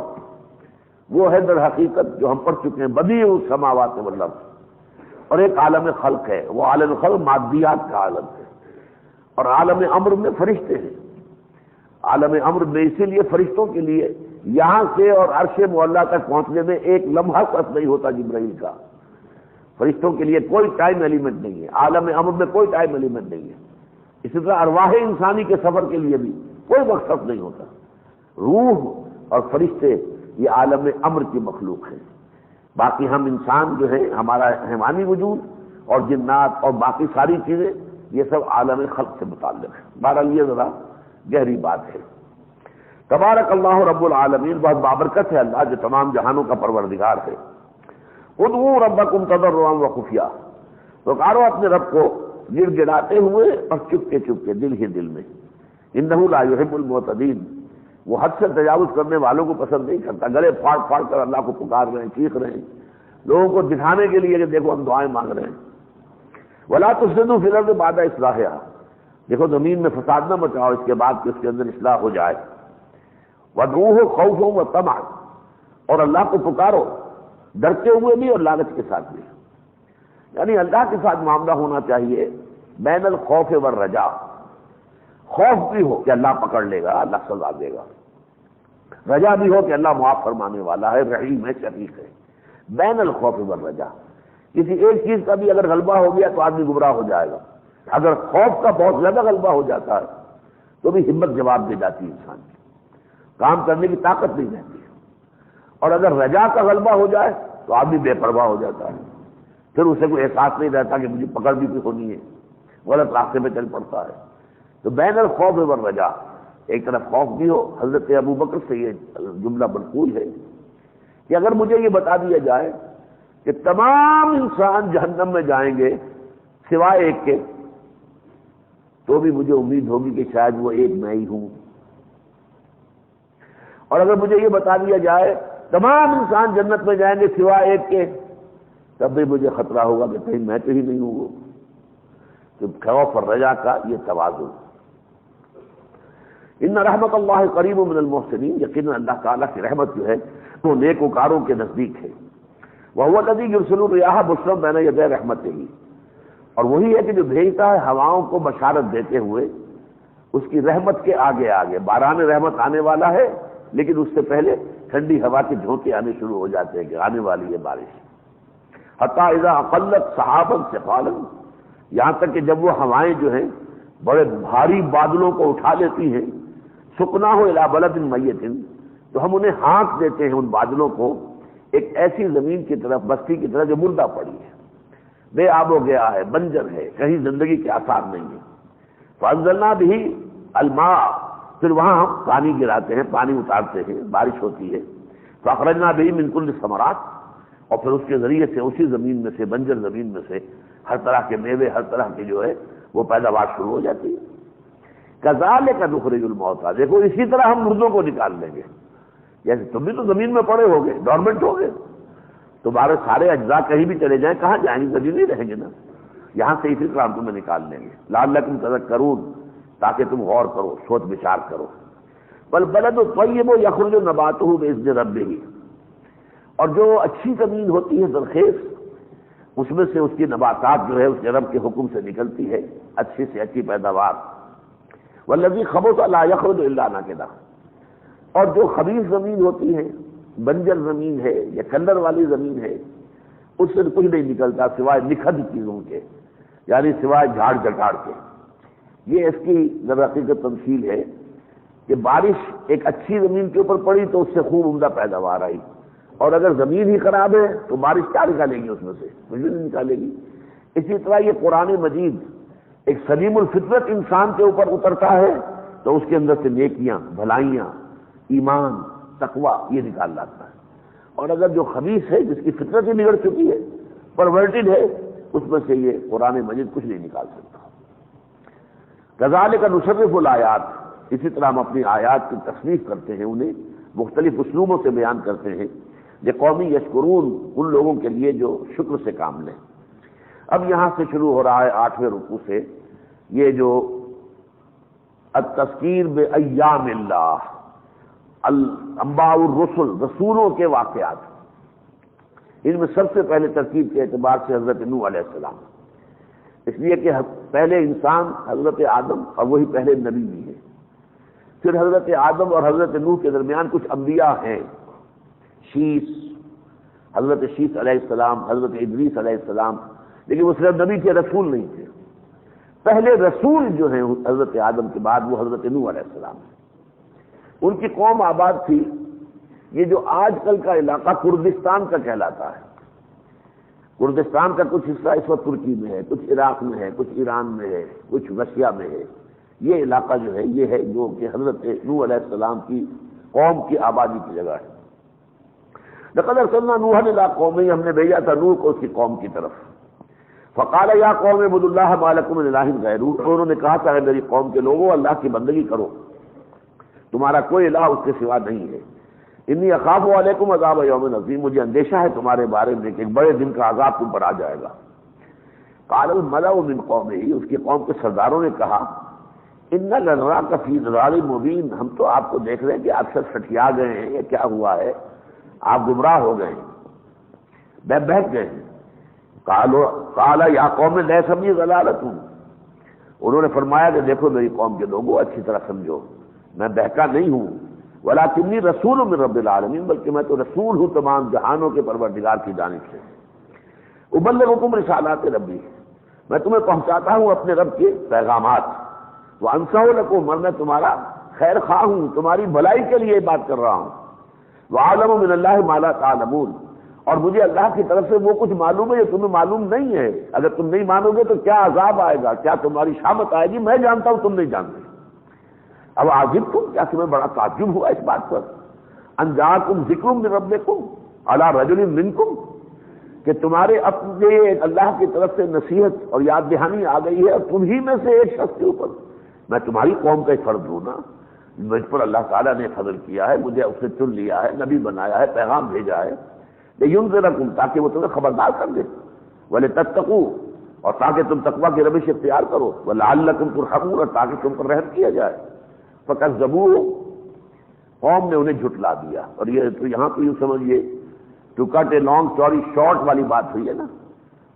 Speaker 1: وہ ہے در حقیقت جو ہم پڑھ چکے ہیں بدیع السماوات والارض. اور ایک عالم خلق ہے، وہ عالم خلق مادیات کا عالم ہے. اور عالم امر میں فرشتے ہیں. عالم امر میں اسی لیے فرشتوں کے لیے یہاں سے اور عرش معلیٰ تک پہنچنے میں ایک لمحہ صرف نہیں ہوتا جبرائیل کا. فرشتوں کے لیے کوئی ٹائم ایلیمنٹ نہیں ہے، عالم امر میں کوئی ٹائم ایلیمنٹ نہیں ہے. اسی طرح ارواح انسانی کے سفر کے لیے بھی کوئی وقت صرف نہیں ہوتا. روح اور فرشتے یہ عالم امر کی مخلوق ہیں. باقی ہم انسان جو ہیں، ہمارا حیوانی وجود اور جنات اور باقی ساری چیزیں یہ سب عالم خلق سے متعلق ہیں. بہرحال یہ ذرا گہری بات ہے. تبارک اللہ رب العالمین، بہت بابرکت ہے اللہ جو تمام جہانوں کا پروردگار ہے. ادعوا ربکم تضرعا وخفیا، پکارو اپنے رب کو گر گڑاتے ہوئے اور چپکے چپکے، دل ہی دل میں. انہ لا یحب المعتدین، وہ حد سے تجاوز کرنے والوں کو پسند نہیں کرتا. گلے پھاڑ پھاڑ کر اللہ کو پکار رہے ہیں، چیخ رہے ہیں لوگوں کو دکھانے کے لیے کہ دیکھو ہم دعائیں مانگ رہے ہیں. ولا تفسدوا فی الارض بعد اصلاحها، دیکھو زمین میں فساد نہ مچاؤ اس کے بعد کہ اس کے اندر اصلاح ہو جائے. وادعوه خوفا وطمعا، اور اللہ کو پکارو ڈرتے ہوئے بھی اور لالچ کے ساتھ بھی. یعنی اللہ کے ساتھ معاملہ ہونا چاہیے بین الخوف والرجاء. خوف بھی ہو کہ اللہ پکڑ لے گا، اللہ سزا دے گا. رجا بھی ہو کہ اللہ معاف فرمانے والا ہے، رحیم ہے، شفیق ہے. بین الخوف والرجاء، کسی ایک چیز کا بھی اگر غلبہ ہو گیا تو آدمی گمراہ ہو جائے گا. اگر خوف کا بہت زیادہ غلبہ ہو جاتا ہے تو بھی ہمت جواب دے جاتی ہے، انسان کی کام کرنے کی طاقت نہیں رہتی. اور اگر رجا کا غلبہ ہو جائے تو آدمی بے پرواہ ہو جاتا ہے، پھر اسے کوئی احساس نہیں رہتا کہ مجھے پکڑ بھی ہونی ہے، غلط راستے میں چل پڑتا ہے. تو بین الخوف والرجاء، ایک طرف خوف بھی ہو. حضرت ابو بکر سے یہ جملہ منقول ہے کہ اگر مجھے یہ بتا دیا جائے کہ تمام انسان جہنم میں جائیں گے سوائے ایک کے، تو بھی مجھے امید ہوگی کہ شاید وہ ایک میں ہی ہوں. اور اگر مجھے یہ بتا دیا جائے تمام انسان جنت میں جائیں گے سوائے ایک کے، تب بھی مجھے خطرہ ہوگا کہ کہیں میں تو ہی نہیں ہوں. کہ خوف اور رجا کا یہ توازن. ان رحمت اللہ قریب من المحسنین، یقیناً اللہ تعالیٰ کی رحمت جو ہے وہ نیکوکاروں کے نزدیک ہے. وہو الذی یرسل الریاح بشرا بین یدی رحمتہ، اور وہی ہے کہ جو بھیجتا ہے ہواؤں کو بشارت دیتے ہوئے اس کی رحمت کے آگے آگے. باران رحمت آنے والا ہے لیکن اس سے پہلے ٹھنڈی ہوا کے جھونکے آنے شروع ہو جاتے ہیں کہ آنے والی ہے بارش. حتی اذا اقلت سحابا ثقالا، یہاں تک کہ جب وہ ہوائیں جو ہیں بڑے بھاری بادلوں کو اٹھا لیتی ہیں، سکناہ الی بلد میت، تو ہم انہیں ہانک دیتے ہیں ان بادلوں کو ایک ایسی زمین کی طرف، بستی کی طرف جو مردہ پڑی ہے، بے آب ہو گیا ہے، بنجر ہے، کہیں زندگی کے آثار نہیں ہے. فانزلنا به الماء، پھر وہاں ہم پانی گراتے ہیں، پانی اتارتے ہیں، بارش ہوتی ہے. فاخرجنا به من كل الثمرات، اور پھر اس کے ذریعے سے اسی زمین میں سے، بنجر زمین میں سے ہر طرح کے میوے، ہر طرح کی جو ہے وہ پیداوار شروع ہو جاتی ہے. کذالک نخرج الموتى، دیکھو اسی طرح ہم مردوں کو نکال لیں گے. جیسے تم بھی تو زمین میں پڑے ہوگے، ڈورمنٹ ہوگے، تمہارے سارے اجزاء کہیں بھی چلے جائیں کہاں جائیں گے؟ زمین نہیں رہیں گے نا. یہاں سے اسی طرح ہم تمہیں نکال لیں گے. لعلکم تذکرون، تاکہ تم غور کرو، سوچ بچار کرو. والبلد الطیب یخرج نباتہ باذن ربہ، اور جو اچھی زمین ہوتی ہے زرخیز، اس میں سے اس کی نباتات جو ہے اس کے رب کے حکم سے نکلتی ہے، اچھی سے اچھی پیداوار. والذی خبث لا یخرج الا نکدا، اور جو خبیث زمین ہوتی ہے، بنجر زمین ہے یا کنڈر والی زمین ہے، اس سے کچھ نہیں نکلتا سوائے نکھد چیزوں کے، یعنی سوائے جھاڑ جھکاڑ کے. یہ اس کی در حقیقت تمثیل ہے کہ بارش ایک اچھی زمین کے اوپر پڑی تو اس سے خوب عمدہ پیداوار آئی، اور اگر زمین ہی خراب ہے تو بارش کیا نکالے گی اس میں سے؟ کچھ بھی نہیں نکالے گی۔ اسی طرح یہ قرآن مجید ایک سلیم الفطرت انسان کے اوپر اترتا ہے تو اس کے اندر سے نیکیاں، بھلائیاں، ایمان، تقوی یہ نکال لاتا ہے، اور اگر جو خبیث ہے، جس کی فطرت ہی بگڑ چکی ہے، پرورٹڈ ہے، اس میں سے یہ قرآن مجید کچھ نہیں نکال سکتا۔ کذالک نصرف الآیات، اسی طرح ہم اپنی آیات کی تصنیف کرتے ہیں، انہیں مختلف اسلوبوں سے بیان کرتے ہیں، یہ قومی یشکرون، ان لوگوں کے لیے جو شکر سے کام لیں۔ اب یہاں سے شروع ہو رہا ہے 8ویں رکوع سے یہ جو التذکیر بایام اللہ، انباء الرسل، رسولوں کے واقعات۔ ان میں سب سے پہلے ترکیب کے اعتبار سے حضرت نوح علیہ السلام، اس لیے کہ پہلے انسان حضرت آدم اور وہی پہلے نبی بھی ہے، پھر حضرت آدم اور حضرت نوح کے درمیان کچھ انبیاء ہیں، شیس، حضرت شیس علیہ السلام، حضرت ادریس علیہ السلام، لیکن وہ صرف نبی کے رسول نہیں تھے۔ پہلے رسول جو ہیں حضرت آدم کے بعد وہ حضرت نوح علیہ السلام ہیں۔ ان کی قوم آباد تھی یہ جو آج کل کا علاقہ کردستان کا کہلاتا ہے۔ کردستان کا کچھ حصہ اس وقت ترکی میں ہے، کچھ عراق میں ہے، کچھ ایران میں ہے، کچھ رشیا میں ہے۔ یہ علاقہ جو ہے یہ ہے جو کہ حضرت نوح علیہ السلام کی قوم کی آبادی کی جگہ ہے۔ لقد ارسلنا نوحا الی قومہ، ہم نے بھیجا تھا نوح کو اس کی قوم کی طرف۔ فقال یا قوم اعبدوا اللہ ما لکم من الہ غیرہ، انہوں نے کہا تھا کہ میری قوم کے لوگوں اللہ کی بندگی کرو، تمہارا کوئی الہ اس کے سوا نہیں ہے۔ انی اخاف علیکم عذاب یوم عظیم، مجھے اندیشہ ہے تمہارے بارے میں کہ ایک بڑے دن کا عذاب تم پر آ جائے گا۔ قال الملأ من قومہ، اس کی قوم کے سرداروں نے کہا انا لنراک فی ضلال مبین، ہم تو آپ کو دیکھ رہے ہیں کہ آپ سب سٹیا گئے ہیں، یہ کیا ہوا ہے، آپ گمراہ ہو گئے ہیں، بہک گئے ہیں۔ قال یا قوم لیس بی ضلالۃ، انہوں نے فرمایا کہ دیکھو میری قوم کے لوگوں اچھی طرح سمجھو، میں بہکا نہیں ہوں، ولکنی رسول من رب العالمین، بلکہ میں تو رسول ہوں تمام جہانوں کے پروردگار کی جانب سے۔ ابلغکم رسالات ربی، میں تمہیں پہنچاتا ہوں اپنے رب کے پیغامات، وانصح لکم، اور میں تمہارا خیر خواہ ہوں، تمہاری بھلائی کے لیے بات کر رہا ہوں۔ وعلم من اللہ ما لا تعلمون، اور مجھے اللہ کی طرف سے وہ کچھ معلوم ہے جو تمہیں معلوم نہیں ہے، اگر تم نہیں مانو گے تو کیا عذاب آئے گا، کیا تمہاری شامت آئے گی، میں جانتا ہوں تم نہیں جانتے۔ اب عاجبتم، کیا تمہیں بڑا تعجب ہوا اس بات پر، ان جاءکم ذکر من ربکم علی رجل منکم، کہ تمہارے اپنے اللہ کی طرف سے نصیحت اور یاد دہانی آ گئی ہے، اور تم ہی میں سے ایک شخص کے اوپر، میں تمہاری قوم کا ایک فرد ہوں نا، مجھ پر اللہ تعالیٰ نے فضل کیا ہے، مجھے اس نے چن لیا ہے، نبی بنایا ہے، پیغام بھیجا ہے، لینذرکم، تاکہ وہ تمہیں خبردار کر دے، ولتتقوا، اور تاکہ تم تقوی کی روش اختیار کرو، ولعلکم ترحمون، اور تاکہ تم پر رحم کیا جائے۔ فکذبوہ، قوم نے انہیں جھٹلا دیا، اور یہ تو یہاں تو یوں سمجھیے to cut a long story short والی بات ہوئی ہے نا،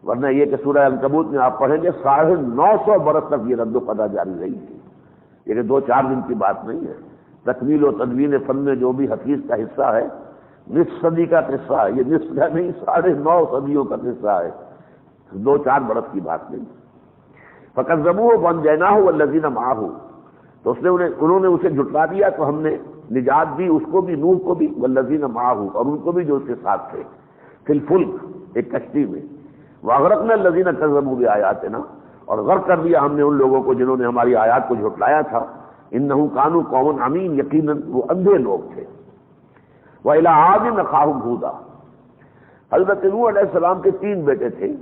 Speaker 1: ورنہ یہ کہ سورہ عنکبوت میں آپ پڑھیں گے 950 برس تک یہ رد و قضا جاری رہی تھی، یہ کہ 2-4 دن کی بات نہیں ہے۔ تکمیل و تدوین فن میں جو بھی حدیث کا حصہ ہے، نصف صدی کا قصہ ہے، یہ نصف کا نہیں 9.5 صدیوں کا قصہ ہے، 2-4 برس کی بات نہیں۔ فکذبوہ وانجیناہ والذین معہ، تو انہوں نے اسے جھٹلا دیا تو ہم نے نجات دی اس کو بھی، نوح کو بھی، والذین معہ، اور ان کو بھی جو اس کے ساتھ تھے، فی الفلک، ایک کشتی میں، واغرقنا الذین کذبوا بآیاتنا، اور غرق کر دیا ہم نے ان لوگوں کو جنہوں نے ہماری آیات کو جھٹلایا تھا، انہم کانوا قوما عمین، یقیناً وہ اندھے لوگ تھے۔ وإلی عاد اخاہم ہودا، حضرت نوح علیہ السلام کے 3 بیٹے تھے،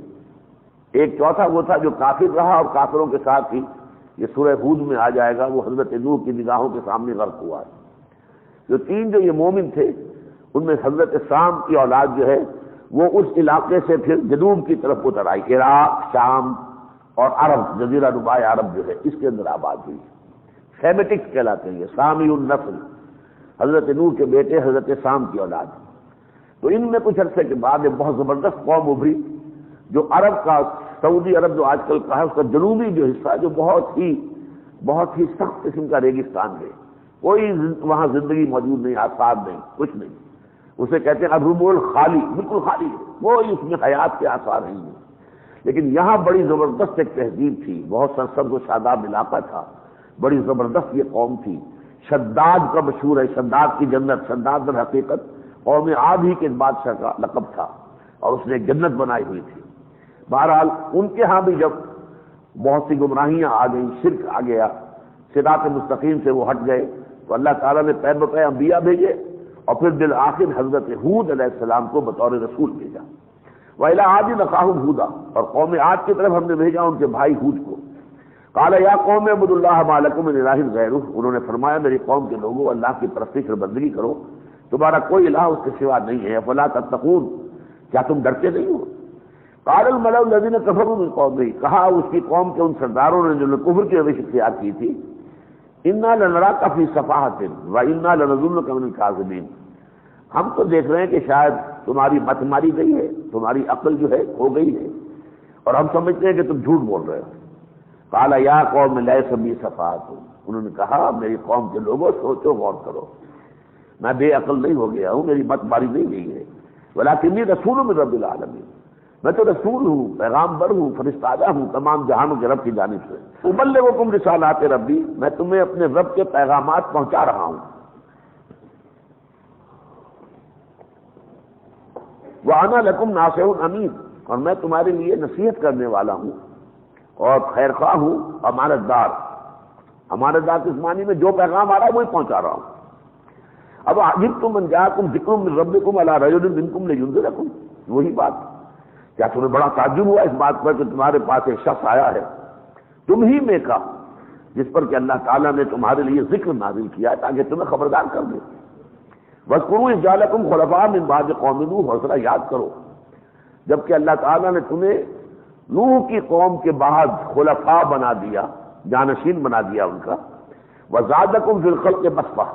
Speaker 1: ایک چوتھا وہ تھا جو کافر رہا اور کافروں کے ساتھ ہی، یہ سورہ ہود میں آ جائے گا، وہ حضرت نوح کی نگاہوں کے سامنے غرق ہوا۔ جو 3 جو یہ مومن تھے، ان میں حضرت سام کی اولاد جو ہے وہ اس علاقے سے پھر جنوب کی طرف اتر آئی، عراق، شام اور عرب، جزیرہ نماء عرب جو ہے اس کے اندر آباد ہوئی، سیمیٹکس کہلاتے ہیں، سامی النسل، حضرت نوح کے بیٹے حضرت سام کی اولاد۔ تو ان میں کچھ عرصے کے بعد ایک بہت زبردست قوم ابھری، جو عرب کا، سعودی عرب جو آج کل کا ہے، اس کا جنوبی جو حصہ جو بہت ہی سخت قسم کا ریگستان ہے، کوئی وہاں زندگی موجود نہیں، آثار نہیں، کچھ نہیں، اسے کہتے ہیں الربوع الخالی، بالکل خالی ہے، کوئی اس میں حیات کے آثار نہیں ہیں۔ لیکن یہاں بڑی زبردست ایک تہذیب تھی، بہت سرسبز و شاداب علاقہ تھا، بڑی زبردست یہ قوم تھی۔ شداد کا مشہور ہے، شداد کی جنت، شداد در حقیقت قوم عاد ہی کے بادشاہ کا لقب تھا اور اس نے ایک جنت بنائی ہوئی تھی۔ بہرحال ان کے ہاں بھی جب بہت سی گمراہیاں آ گئیں، شرک آ گیا، صراط مستقیم سے وہ ہٹ گئے، تو اللہ تعالیٰ نے پے بپے انبیاء بھیجے اور پھر بالآخر حضرت ہود علیہ السلام کو بطور رسول بھیجا۔ وَإِلَىٰ عَادٍ أَخَاهُمْ هُودًا، اور قوم عاد کی طرف ہم نے بھیجا ان کے بھائی ہود کو۔ قَالَ يَا قَوْمِ اعْبُدُوا اللَّهَ مَا لَكُم مِّنْ إِلَٰهٍ غَيْرُهُ، انہوں نے فرمایا میری قوم کے لوگوں اللہ کی پرستش اور بندگی کرو، تمہارا کوئی الہ اس کے سوا نہیں ہے، فَلَا تَتَّقُونَ، کیا تم ڈرتے نہیں ہو؟ قَالَ الْمَلَأُ الَّذِينَ كَفَرُوا مِنْ قَوْمِهِ، کہا اس کی قوم کے ان سرداروں نے جو کفر کی روش اختیار کی تھی، إِنَّا لَنَرَاكَ فِي سَفَاهَةٍ وَإِنَّا لَنَظُنُّكَ مِنَ الْكَاذِبِينَ، ہم تو دیکھ رہے ہیں کہ شاید تمہاری مت ماری گئی ہے، تمہاری عقل جو ہے کھو گئی ہے، اور ہم سمجھتے ہیں کہ تم جھوٹ بول رہے ہو۔ قال یا قوم لیس بی سفاہۃ، انہوں نے کہا میری قوم کے لوگوں سوچو غور کرو، میں بے عقل نہیں ہو گیا ہوں، میری مت ماری نہیں گئی ہے، ولکنی رسول من رب العالمین، میں تو رسول ہوں، پیغامبر ہوں، فرستادہ ہوں تمام جہانوں کے رب کی جانب سے، ابلغکم رسالات ربی، میں تمہیں اپنے رب کے پیغامات پہنچا رہا ہوں، وَأَنَا لَكُمْ نَاصِحٌ أَمِينٌ، اور میں تمہارے لیے نصیحت کرنے والا ہوں اور خیر خواہ ہوں، امانت دار۔ امانت دار کس معنی میں؟ جو پیغام آ رہا ہے وہی پہنچا رہا ہوں۔ اب عجبتم ان جاءکم ذکر من ربکم علی رجل منکم لینذرکم، وہی بات، کیا تمہیں بڑا تعجب ہوا اس بات پر کہ تمہارے پاس ایک شخص آیا ہے تم ہی میں کا، جس پر کہ اللہ تعالیٰ نے تمہارے لیے ذکر نازل کیا ہے تاکہ تمہیں خبردار کر دے۔ وَاذْكُرُوا إِذْ جَعَلَكُمْ خُلَفَاءَ مِن بَعْدِ قَوْمِ نُوحٍ، اور ذرا یاد کرو جبکہ اللہ تعالیٰ نے تمہیں نوح کی قوم کے بعد خلفاء بنا دیا، جانشین بنا دیا ان کا، وَزَادَكُمْ فِي الْخَلْقِ بَسْطَةً،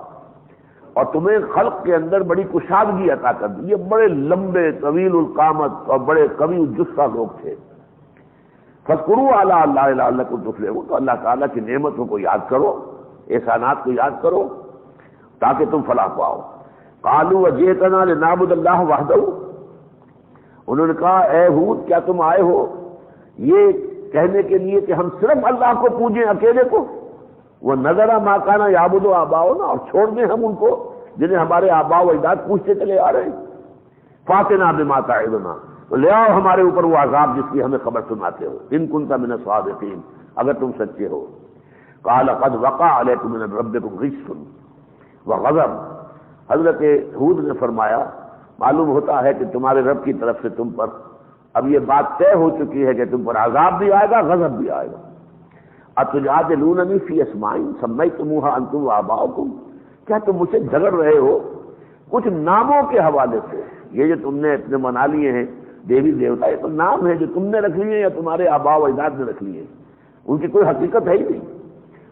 Speaker 1: اور تمہیں خلق کے اندر بڑی کشادگی عطا کر دی۔ یہ بڑے لمبے طویل القامت اور بڑے قوی الجثہ لوگ تھے۔ فَاذْكُرُوا آلَاءَ اللَّهِ لَعَلَّكُمْ تُفْلِحُونَ، تو اللہ تعالیٰ کی نعمتوں کو یاد کرو، احسانات کو یاد کرو تاکہ تم فلاح پاؤ۔ قالوا وجئتنا لنعبد اللہ وحدہ، انہوں نے کہا اے ہود کیا تم آئے ہو یہ کہنے کے لیے کہ ہم صرف اللہ کو پوجیں اکیلے کو، وہ نظر ما کان یعبد آباؤنا، اور چھوڑ دیں ہم ان کو جنہیں ہمارے آباء و اجداد پوچھتے چلے آ رہے ہیں، فاتنا بما تعدنا، تو لے آؤ ہمارے اوپر وہ عذاب جس کی ہمیں خبر سناتے ہو، ان کنت من الصادقین، اگر تم سچے ہو۔ قال قد وقع علیکم من ربکم رجس وغضب، حضرت ہود نے فرمایا معلوم ہوتا ہے کہ تمہارے رب کی طرف سے تم پر اب یہ بات طے ہو چکی ہے کہ تم پر عذاب بھی آئے گا، غضب بھی آئے گا۔ اتجادلوننی فی اسماء سمیتموها انتم وآباؤکم، کیا تم مجھ سے جھگڑ رہے ہو کچھ ناموں کے حوالے سے؟ یہ جو تم نے اپنے منا لیے ہیں دیوی دیوتا، یہ تو نام ہے جو تم نے رکھ لیے یا تمہارے آباء و اجداد نے رکھ لیے، ان کی کوئی حقیقت ہے ہی نہیں۔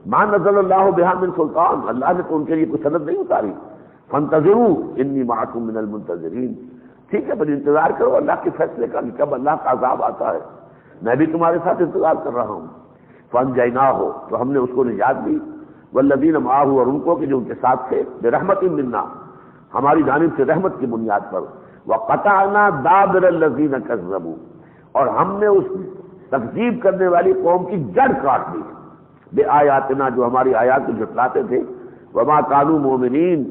Speaker 1: ما نزل اللہ بہا من سلطان، اللہ نے تو ان کے لیے کوئی سند نہیں اتاری۔ فانتظروا انی معکم من المنتظرین، ٹھیک ہے پھر انتظار کرو اللہ کے فیصلے کا کہ کب اللہ کا عذاب آتا ہے، میں بھی تمہارے ساتھ انتظار کر رہا ہوں۔ فانجیناہ، تو ہم نے اس کو نجات دی، والذین معہ، اور ان کو کہ جو ان کے ساتھ تھے، برحمت منا، ہماری جانب سے رحمت کی بنیاد پر، وقطعنا دابر الذین کذبوا، اور ہم نے اس تکذیب کرنے والی قوم کی جڑ کاٹ دی، بے آیاتنا، جو ہماری آیات کو جھٹلاتے تھے، وما کانوا مؤمنین،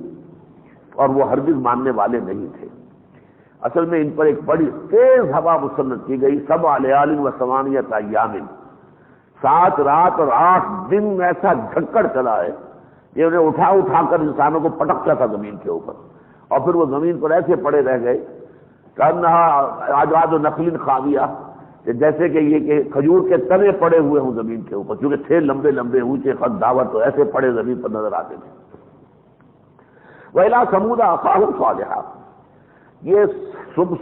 Speaker 1: اور وہ ہرگز ماننے والے نہیں تھے۔ اصل میں ان پر ایک بڑی تیز ہوا مسلط کی گئی، 7 لیال و 8 ایام، 7 رات اور 8 دن ایسا جھکڑ چلا ہے کہ انہیں اٹھا اٹھا کر انسانوں کو پٹکتا تھا زمین کے اوپر، اور پھر وہ زمین پر ایسے پڑے رہ گئے کانہا اعجاز نخل خاویہ، جیسے کہ یہ کہ کھجور کے تنے پڑے ہوئے ہوں زمین کے اوپر، کیونکہ تھے لمبے لمبے اونچے قد داور، تو ایسے پڑے زمین پر نظر آتے تھے۔ وَإِلَىٰ ثَمُودَ أَخَاهُمْ صَالِحًا، یہ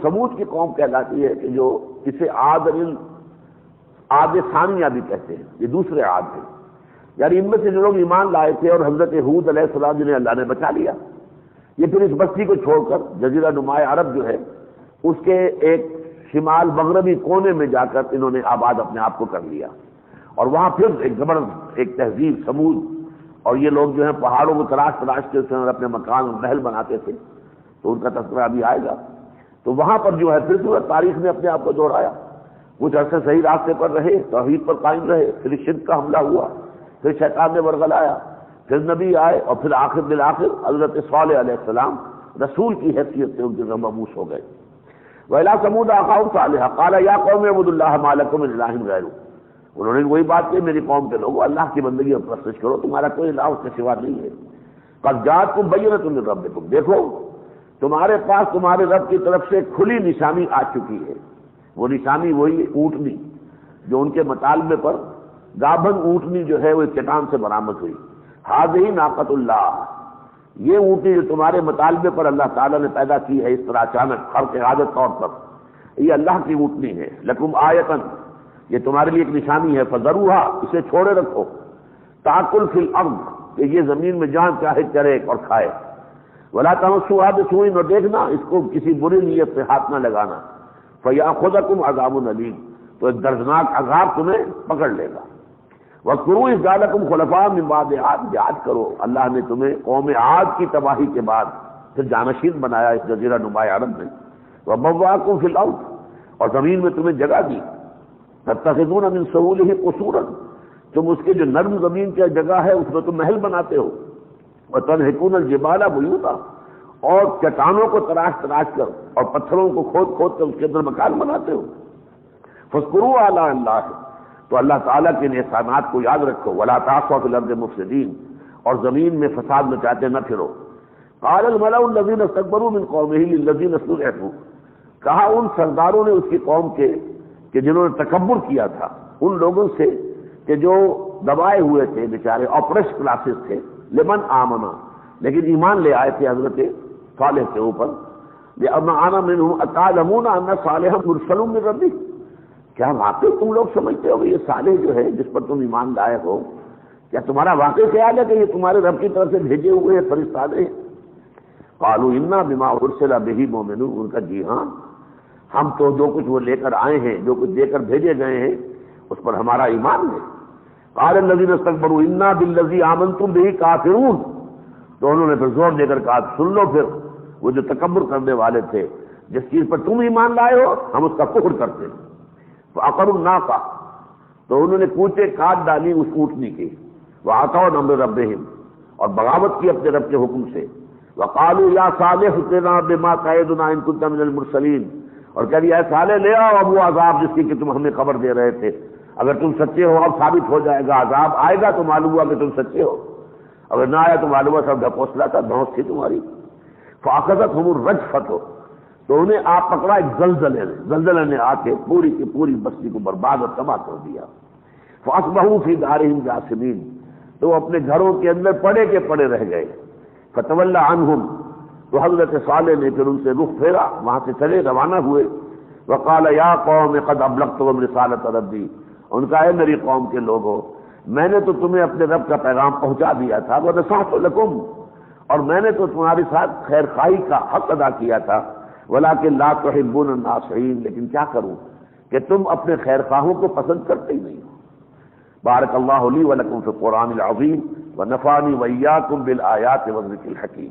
Speaker 1: سمود کی قوم کہلاتی ہے کہ جو اسے عاد ثانیہ بھی کہتے ہیں، یہ دوسرے عاد ہیں، یعنی ان میں سے جو لوگ ایمان لائے تھے اور حضرت ہود علیہ السلام جنہیں اللہ نے بچا لیا، یہ پھر اس بستی کو چھوڑ کر جزیرہ نماء عرب جو ہے اس کے ایک شمال مغربی کونے میں جا کر انہوں نے آباد اپنے آپ کو کر لیا، اور وہاں پھر ایک زبردست ایک تہذیب سمود، اور یہ لوگ جو ہیں پہاڑوں کو تلاش کے اس میں اپنے مکان اور محل بناتے تھے، تو ان کا تذکرہ بھی آئے گا۔ تو وہاں پر جو ہے پھر تاریخ نے اپنے آپ کو دوہرایا، کچھ عرصے صحیح راستے پر رہے، توحید پر قائم رہے، پھر شرک کا حملہ ہوا، پھر شیطان نے ورغلایا، پھر نبی آئے، اور پھر آخر بالآخر حضرت صالح علیہ السلام رسول کی حیثیت سے ان کے مبعوث ہو گئے۔ وَإِلَىٰ ثَمُودَ أَخَاهُمْ صَالِحًا قَالَ يَا قَوْمِ اعْبُدُوا اللَّهَ مَا لَكُم مِّنْ إِلَٰهٍ غَيْرُهُ، انہوں نے وہی بات کی، میری قوم کے لوگوں اللہ کی بندگی اور پرستش کرو، تمہارا کوئی الہ اس کے سوا نہیں ہے۔ قَدْ جَاءَتْكُم بَيِّنَةٌ مِّن رَّبِّكُم، دیکھو تمہارے پاس تمہارے رب کی طرف سے کھلی نشانی آ چکی ہے۔ وہ نشانی وہی اونٹنی جو ان کے مطالبے پر گابھن اونٹنی جو ہے وہ چٹان سے برآمد ہوئی۔ ہذہ ناقۃ اللہ، یہ اونٹنی جو تمہارے مطالبے پر اللہ تعالیٰ نے پیدا کی ہے اس طرح اچانک خرق عادت طور پر، یہ اللہ کی اونٹنی ہے۔ لکم آیتن، یہ تمہارے لیے ایک نشانی ہے، فذروہا، اسے چھوڑے رکھو، تاکل فی الارض، کہ یہ زمین میں جہاں چاہے چرے اور کھائے، ولا تمسوہا بسوء، اور دیکھنا اس کو کسی بری نیت سے ہاتھ نہ لگانا، فیاخذکم عذاب علیم، تو ایک دردناک عذاب تمہیں پکڑ لے گا۔ وَاذْكُرُوا إِذْ جَعَلَكُمْ خُلَفَاءَ مِن بَعْدِ عَادٍ، یاد کرو اللہ نے تمہیں قوم عاد کی تباہی کے بعد پھر جانشین بنایا اس جزیرہ نما عرب میں، وَبَوَّأَكُمْ فِي الْأَرْضِ، اور زمین میں تمہیں جگہ دی، تَتَّخِذُونَ مِن سُهُولِهِ قُصُورًا، تم اس کی جو نرم زمین کی جگہ ہے اس میں تم محل بناتے ہو، وَتَنْحِتُونَ الْجِبَالَ بُيُوتًا، اور چٹانوں کو تراش تراش کر اور پتھروں کو کھود کھود کر اس کے اندر مکان بناتے ہو۔ فاذکروا آلاء اللہ، تو اللہ تعالیٰ کے احسانات کو یاد رکھو، ولا تعثوا فی الارض مفسدین، اور زمین میں فساد مچاتے نہ پھرو۔ قال الملأ الذین استکبروا من قومہ للذین استضعفوا، کہا ان سرداروں نے اس کی قوم کے کہ جنہوں نے تکبر کیا تھا ان لوگوں سے کہ جو دبائے ہوئے تھے بیچارے آپریش کلاسز تھے، لمن آمنا، لیکن ایمان لے آئے تھے حضرت صالح کے اوپر، لما آنا منہم اتعلمون ان صالحا مرسل من ربک، کیا واقعی تم لوگ سمجھتے ہو کہ یہ صالح جو ہے جس پر تم ایمان لائے ہو، کیا تمہارا واقعی خیال ہے کہ یہ تمہارے رب کی طرف سے بھیجے ہوئے فرشتے ہیں؟ قالوا انا بما ارسل به مؤمنون، ان کا جی ہاں، ہم تو جو کچھ وہ لے کر آئے ہیں، جو کچھ دے کر بھیجے گئے ہیں اس پر ہمارا ایمان ہے۔ قال الذين استكبروا انا بالذي آمنتم به كافرون، تو انہوں نے پھر زور دے کر کہا سن لو، پھر وہ جو تکبر کرنے والے تھے جس چیز پر تم ایمان لائے ہو ہم اس کا کفر کرتے ہیں۔ فعقروا الناقہ، تو انہوں نے کوچے کاٹ ڈالی اس اونٹنی کی، وعتوا عن ربهم، اور بغاوت کی اپنے رب کے حکم سے، وقالوا یا صالح ائتنا بما تعدنا ان كنت من المرسلین، اور کہہ دیا اے صالح لے آؤ اب وہ عذاب جس کی کہ تم ہمیں خبر دے رہے تھے، اگر تم سچے ہو اب ثابت ہو جائے گا، عذاب آئے گا تو معلوم ہوا کہ تم سچے ہو، اگر نہ آیا تو معلوم ہوا سب ڈھکوسلا تھا، دھونس تھی تمہاری۔ فاخذتهم الرجفۃ، تو انہیں آپ پکڑا ایک زلزلے نے، زلزلے نے آ کے پوری کی پوری بستی کو برباد اور تباہ کر دیا۔ فاصبحوا فی دارہم جاثمین، تو وہ اپنے گھروں کے اندر پڑے کے پڑے رہ گئے۔ فتولی عنہم، تو حضرت صالح نے پھر ان سے رخ پھیرا، وہاں سے چلے روانہ ہوئے۔ وقال یا قوم قد ابلغتکم رسالۃ ربی، ان کا اے میری قوم کے لوگوں، میں نے تو تمہیں اپنے رب کا پیغام پہنچا دیا تھا، ونصحت لکم، اور میں نے تو تمہارے ساتھ خیر خواہی کا حق ادا کیا تھا، ولکن لا تحبون الناصحین، لیکن کیا کروں کہ تم اپنے خیر خواہوں کو پسند کرتے ہی نہیں ہو۔ بارک اللہ لی ولکم فی القرآن العظیم ونفعنی وإیاکم بالآیات والذکر الحکیم۔